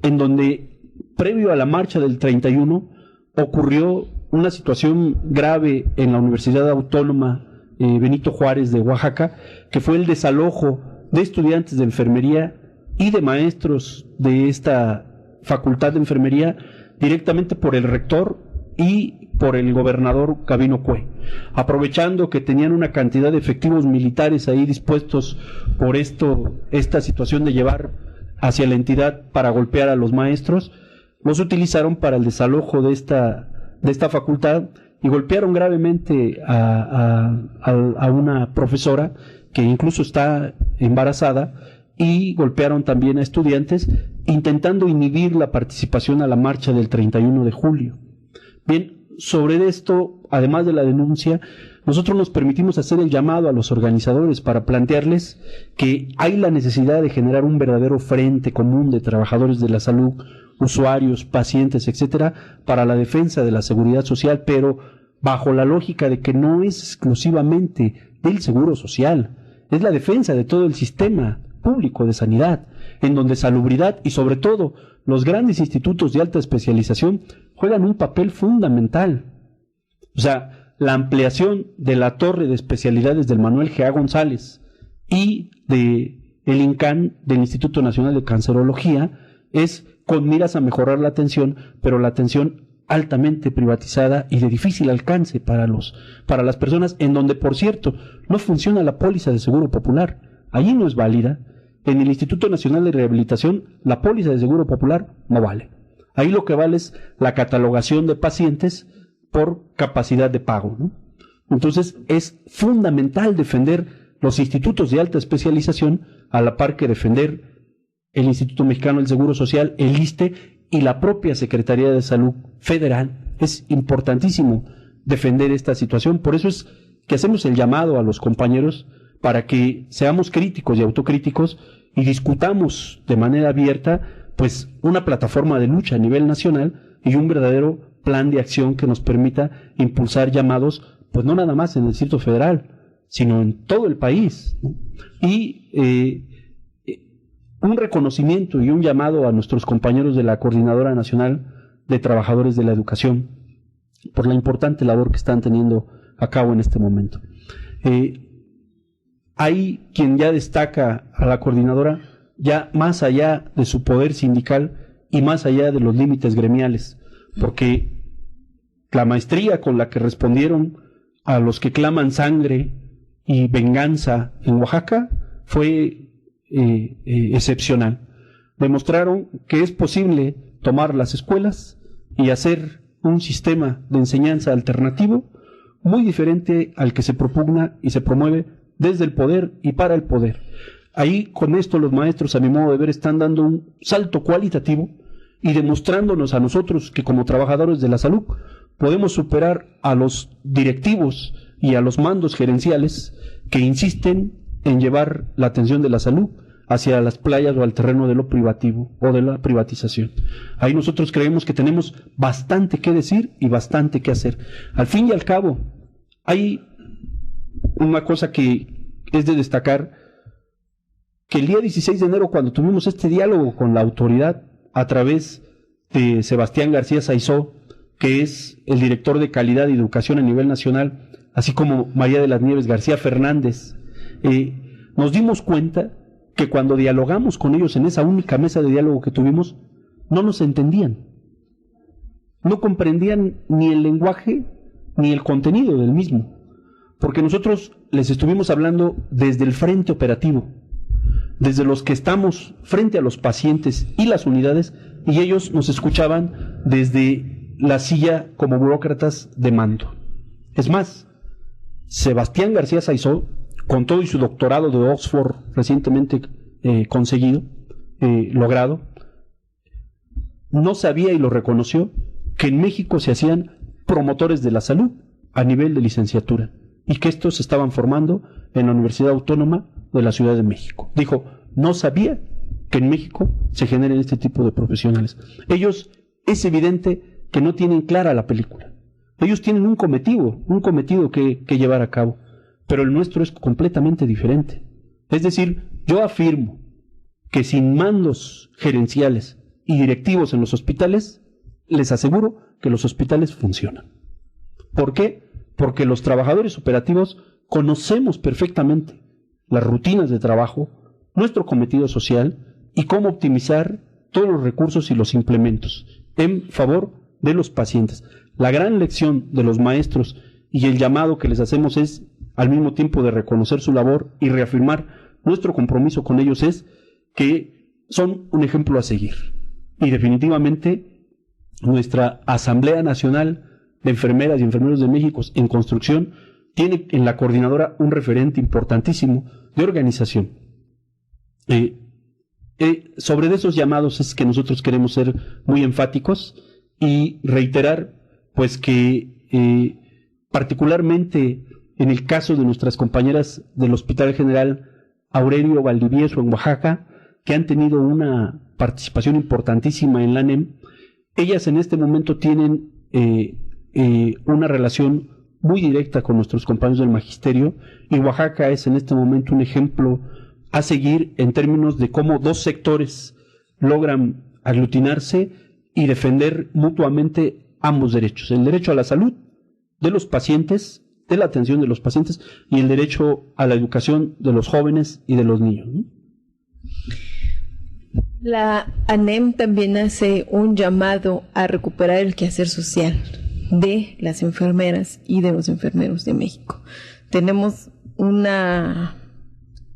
en donde previo a la marcha del 31 ocurrió una situación grave en la Universidad Autónoma Benito Juárez de Oaxaca, que fue el desalojo de estudiantes de enfermería y de maestros de esta facultad de enfermería directamente por el rector y por el gobernador Gabino Cue, aprovechando que tenían una cantidad de efectivos militares ahí dispuestos por esta situación de llevar hacia la entidad para golpear a los maestros, los utilizaron para el desalojo de esta facultad y golpearon gravemente a una profesora que incluso está embarazada, y golpearon también a estudiantes intentando inhibir la participación a la marcha del 31 de julio. Bien, sobre esto, además de la denuncia, nosotros nos permitimos hacer el llamado a los organizadores para plantearles que hay la necesidad de generar un verdadero frente común de trabajadores de la salud, usuarios, pacientes, etcétera, para la defensa de la seguridad social, pero bajo la lógica de que no es exclusivamente del seguro social, es la defensa de todo el sistema público de sanidad, en donde salubridad y sobre todo los grandes institutos de alta especialización juegan un papel fundamental. O sea, la ampliación de la torre de especialidades del Manuel G.A. González y de el INCAN, del Instituto Nacional de Cancerología, es con miras a mejorar la atención, pero la atención altamente privatizada y de difícil alcance para las personas, en donde, por cierto, no funciona la póliza de seguro popular. Allí no es válida. En el Instituto Nacional de Rehabilitación, la póliza de seguro popular no vale. Ahí lo que vale es la catalogación de pacientes por capacidad de pago, ¿no? Entonces, es fundamental defender los institutos de alta especialización, a la par que defender el Instituto Mexicano del Seguro Social, el ISSSTE y la propia Secretaría de Salud Federal. Es importantísimo defender esta situación. Por eso es que hacemos el llamado a los compañeros para que seamos críticos y autocríticos y discutamos de manera abierta, pues, una plataforma de lucha a nivel nacional y un verdadero plan de acción que nos permita impulsar llamados, pues no nada más en el Distrito Federal, sino en todo el país, ¿no? Y un reconocimiento y un llamado a nuestros compañeros de la Coordinadora Nacional de Trabajadores de la Educación por la importante labor que están teniendo a cabo en este momento. Hay quien ya destaca a la coordinadora ya más allá de su poder sindical y más allá de los límites gremiales, porque la maestría con la que respondieron a los que claman sangre y venganza en Oaxaca fue excepcional. Demostraron que es posible tomar las escuelas y hacer un sistema de enseñanza alternativo muy diferente al que se propugna y se promueve desde el poder y para el poder. Ahí, con esto, los maestros, a mi modo de ver, están dando un salto cualitativo y demostrándonos a nosotros que, como trabajadores de la salud, podemos superar a los directivos y a los mandos gerenciales que insisten en llevar la atención de la salud hacia las playas o al terreno de lo privativo o de la privatización. Ahí nosotros creemos que tenemos bastante que decir y bastante que hacer. Al fin y al cabo, hay una cosa que es de destacar, que el día 16 de enero, cuando tuvimos este diálogo con la autoridad a través de Sebastián García Saizó, que es el director de calidad y educación a nivel nacional, así como María de las Nieves García Fernández, nos dimos cuenta que cuando dialogamos con ellos en esa única mesa de diálogo que tuvimos, no nos entendían, no comprendían ni el lenguaje ni el contenido del mismo, porque nosotros les estuvimos hablando desde el frente operativo, desde los que estamos frente a los pacientes y las unidades, y ellos nos escuchaban desde la silla como burócratas de mando. Es más, Sebastián García Saizó, con todo y su doctorado de Oxford recientemente logrado, no sabía y lo reconoció que en México se hacían promotores de la salud a nivel de licenciatura y que estos se estaban formando en la Universidad Autónoma de la Ciudad de México. Dijo, no sabía que en México se generen este tipo de profesionales. Ellos, es evidente que no tienen clara la película. Ellos tienen un cometido que llevar a cabo, pero el nuestro es completamente diferente. Es decir, yo afirmo que sin mandos gerenciales y directivos en los hospitales, les aseguro que los hospitales funcionan. ¿Por qué? Porque los trabajadores operativos conocemos perfectamente las rutinas de trabajo, nuestro cometido social y cómo optimizar todos los recursos y los implementos en favor de los pacientes. La gran lección de los maestros y el llamado que les hacemos es, al mismo tiempo de reconocer su labor y reafirmar nuestro compromiso con ellos, es que son un ejemplo a seguir. Y definitivamente nuestra Asamblea Nacional de Enfermeras y Enfermeros de México en construcción tiene en la coordinadora un referente importantísimo de organización. Sobre esos llamados es que nosotros queremos ser muy enfáticos y reiterar pues que particularmente en el caso de nuestras compañeras del Hospital General Aurelio Valdivieso en Oaxaca, que han tenido una participación importantísima en la ANEM, ellas en este momento tienen una relación muy directa con nuestros compañeros del magisterio, y Oaxaca es en este momento un ejemplo a seguir en términos de cómo dos sectores logran aglutinarse y defender mutuamente ambos derechos: el derecho a la salud de los pacientes, de la atención de los pacientes, y el derecho a la educación de los jóvenes y de los niños, ¿no?
La ANEM también hace un llamado a recuperar el quehacer social de las enfermeras y de los enfermeros de México. Tenemos una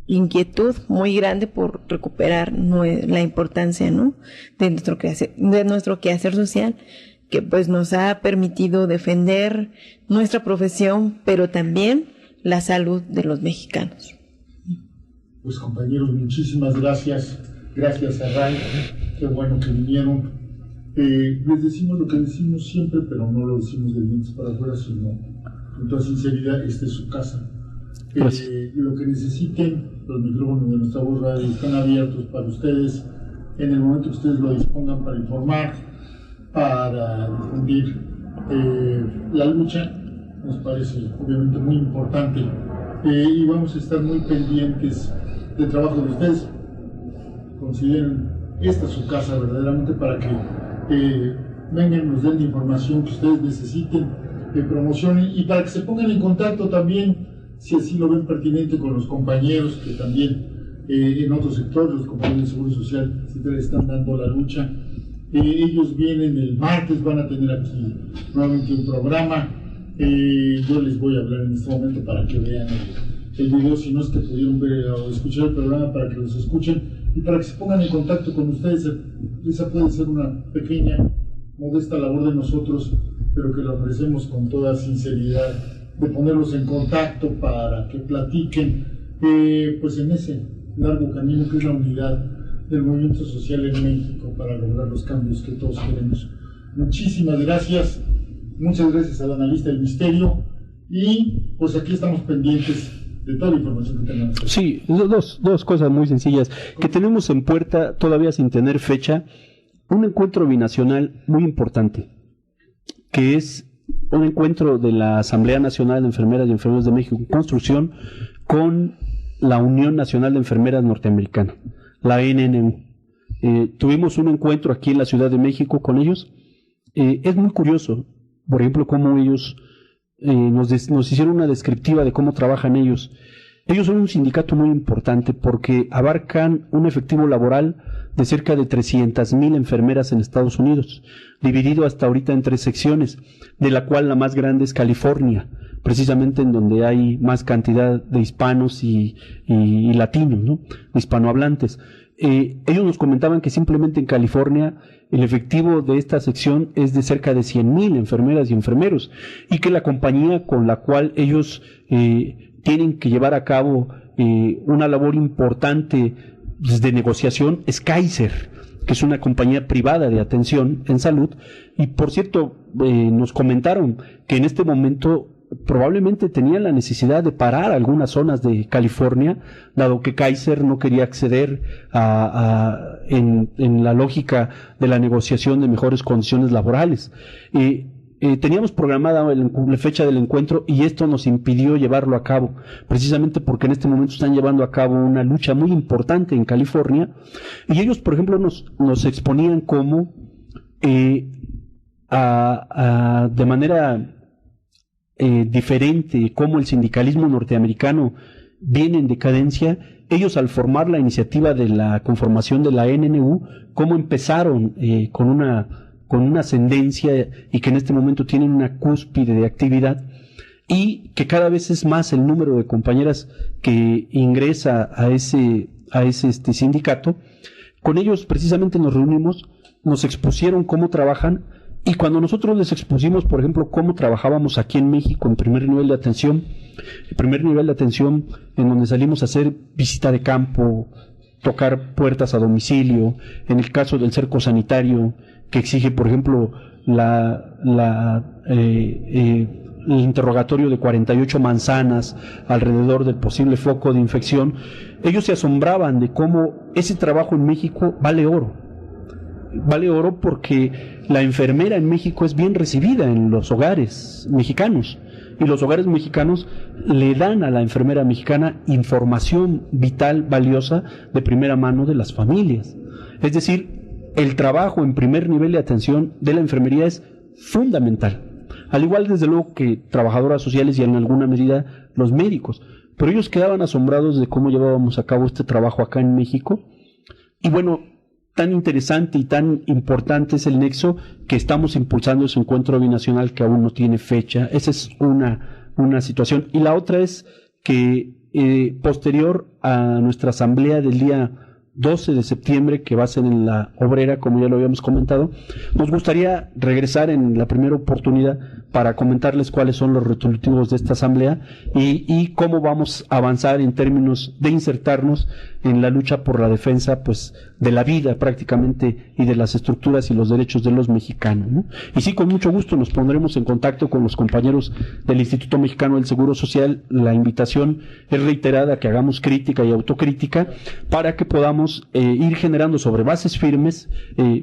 inquietud muy grande por recuperar la importancia, ¿no?, de nuestro quehacer social, que pues nos ha permitido defender nuestra profesión, pero también la salud de los mexicanos.
Pues compañeros, muchísimas gracias. Gracias a Ray, qué bueno que vinieron. Les decimos lo que decimos siempre, pero no lo decimos de dientes para afuera, sino con toda sinceridad: esta es su casa. Lo que necesiten, los micrófonos de Nuestra Voz Radio están abiertos para ustedes en el momento que ustedes lo dispongan, para informar, para difundir la lucha. Nos parece obviamente muy importante, y vamos a estar muy pendientes del trabajo de ustedes. Consideren esta su casa verdaderamente, para que vengan, nos den la información que ustedes necesiten, que promocionen, y para que se pongan en contacto también, si así lo ven pertinente, con los compañeros que también en otros sectores, los compañeros de Seguro Social, etcétera, están dando la lucha. Ellos vienen el martes, van a tener aquí nuevamente un programa. Yo les voy a hablar en este momento para que vean el video, si no es que pudieron ver o escuchar el programa, para que los escuchen y para que se pongan en contacto con ustedes. Esa puede ser una pequeña, modesta labor de nosotros, pero que la ofrecemos con toda sinceridad, de ponerlos en contacto para que platiquen pues en ese largo camino que es la unidad del movimiento social en México, para lograr los cambios que todos queremos. Muchísimas gracias. Muchas gracias al analista del misterio, y pues aquí estamos pendientes de toda la información que tenemos.
Sí, dos cosas muy sencillas que tenemos en puerta todavía sin tener fecha: un encuentro binacional muy importante, que es un encuentro de la Asamblea Nacional de Enfermeras y Enfermeros de México en construcción con la Unión Nacional de Enfermeras Norteamericana, la NNU. Tuvimos un encuentro aquí en la Ciudad de México con ellos. Es muy curioso, por ejemplo, cómo ellos nos hicieron una descriptiva de cómo trabajan ellos. Ellos son un sindicato muy importante porque abarcan un efectivo laboral de cerca de 300,000 enfermeras en Estados Unidos, dividido hasta ahorita en 3 secciones, de la cual la más grande es California, precisamente en donde hay más cantidad de hispanos y latinos, ¿no?, hispanohablantes. Ellos nos comentaban que simplemente en California el efectivo de esta sección es de cerca de 100,000 enfermeras y enfermeros, y que la compañía con la cual ellos tienen que llevar a cabo una labor importante de negociación es Kaiser, que es una compañía privada de atención en salud. Y por cierto, nos comentaron que en este momento probablemente tenían la necesidad de parar algunas zonas de California, dado que Kaiser no quería acceder en la lógica de la negociación de mejores condiciones laborales. Teníamos programada la fecha del encuentro, y esto nos impidió llevarlo a cabo, precisamente porque en este momento están llevando a cabo una lucha muy importante en California, y ellos, por ejemplo, nos exponían cómo de manera diferente, cómo el sindicalismo norteamericano viene en decadencia. Ellos, al formar la iniciativa de la conformación de la NNU, cómo empezaron con con una ascendencia y que en este momento tienen una cúspide de actividad, y que cada vez es más el número de compañeras que ingresa a ese sindicato. Con ellos precisamente nos reunimos, nos expusieron cómo trabajan, y cuando nosotros les expusimos, por ejemplo, cómo trabajábamos aquí en México en primer nivel de atención en donde salimos a hacer visita de campo, tocar puertas a domicilio, en el caso del cerco sanitario, que exige, por ejemplo, el interrogatorio de 48 manzanas alrededor del posible foco de infección, ellos se asombraban de cómo ese trabajo en México vale oro. Vale oro porque la enfermera en México es bien recibida en los hogares mexicanos, y los hogares mexicanos le dan a la enfermera mexicana información vital, valiosa, de primera mano de las familias. Es decir, el trabajo en primer nivel de atención de la enfermería es fundamental. Al igual, desde luego, que trabajadoras sociales y en alguna medida los médicos. Pero ellos quedaban asombrados de cómo llevábamos a cabo este trabajo acá en México. Y bueno, tan interesante y tan importante es el nexo que estamos impulsando ese encuentro binacional que aún no tiene fecha. Esa es una situación. Y la otra es que posterior a nuestra asamblea del día 12 de septiembre, que va a ser en la Obrera, como ya lo habíamos comentado, nos gustaría regresar en la primera oportunidad para comentarles cuáles son los resolutivos de esta asamblea y cómo vamos a avanzar en términos de insertarnos en la lucha por la defensa, pues, de la vida prácticamente y de las estructuras y los derechos de los mexicanos, ¿no? Y sí, con mucho gusto nos pondremos en contacto con los compañeros del Instituto Mexicano del Seguro Social. La invitación es reiterada, que hagamos crítica y autocrítica para que podamos ir generando sobre bases firmes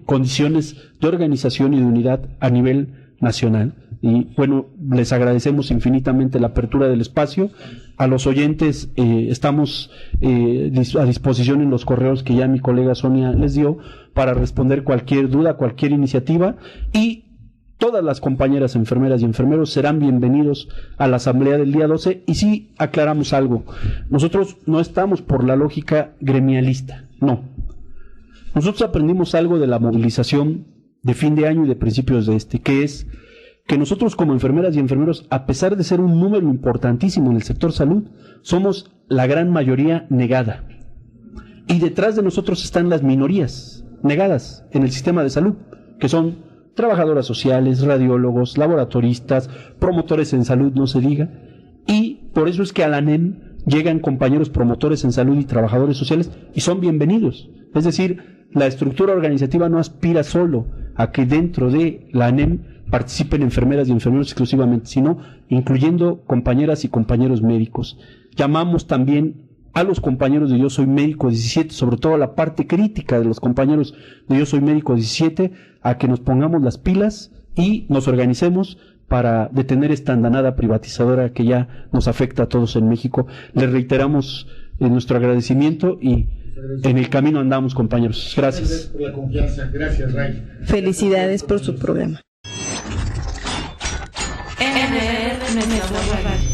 condiciones de organización y de unidad a nivel nacional. Y bueno, les agradecemos infinitamente la apertura del espacio. A los oyentes estamos a disposición en los correos que ya mi colega Sonia les dio para responder cualquier duda, cualquier iniciativa, y todas las compañeras enfermeras y enfermeros serán bienvenidos a la asamblea del día 12. Y sí, aclaramos algo: nosotros no estamos por la lógica gremialista, no. Nosotros aprendimos algo de la movilización de fin de año y de principios de que es que nosotros, como enfermeras y enfermeros, a pesar de ser un número importantísimo en el sector salud, somos la gran mayoría negada. Y detrás de nosotros están las minorías negadas en el sistema de salud, que son trabajadoras sociales, radiólogos, laboratoristas, promotores en salud, no se diga. Y por eso es que a la ANEM llegan compañeros promotores en salud y trabajadores sociales y son bienvenidos. Es decir, la estructura organizativa no aspira solo a que dentro de la ANEM participen enfermeras y enfermeros exclusivamente, sino incluyendo compañeras y compañeros médicos. Llamamos también a los compañeros de Yo Soy Médico 17, sobre todo a la parte crítica de los compañeros de Yo Soy Médico 17, a que nos pongamos las pilas y nos organicemos para detener esta andanada privatizadora que ya nos afecta a todos en México. Les reiteramos nuestro agradecimiento y en el camino andamos, compañeros. Gracias.
Gracias por la confianza. Gracias, Ray.
Felicidades por su programa.
NR Nuestra Voz Radio.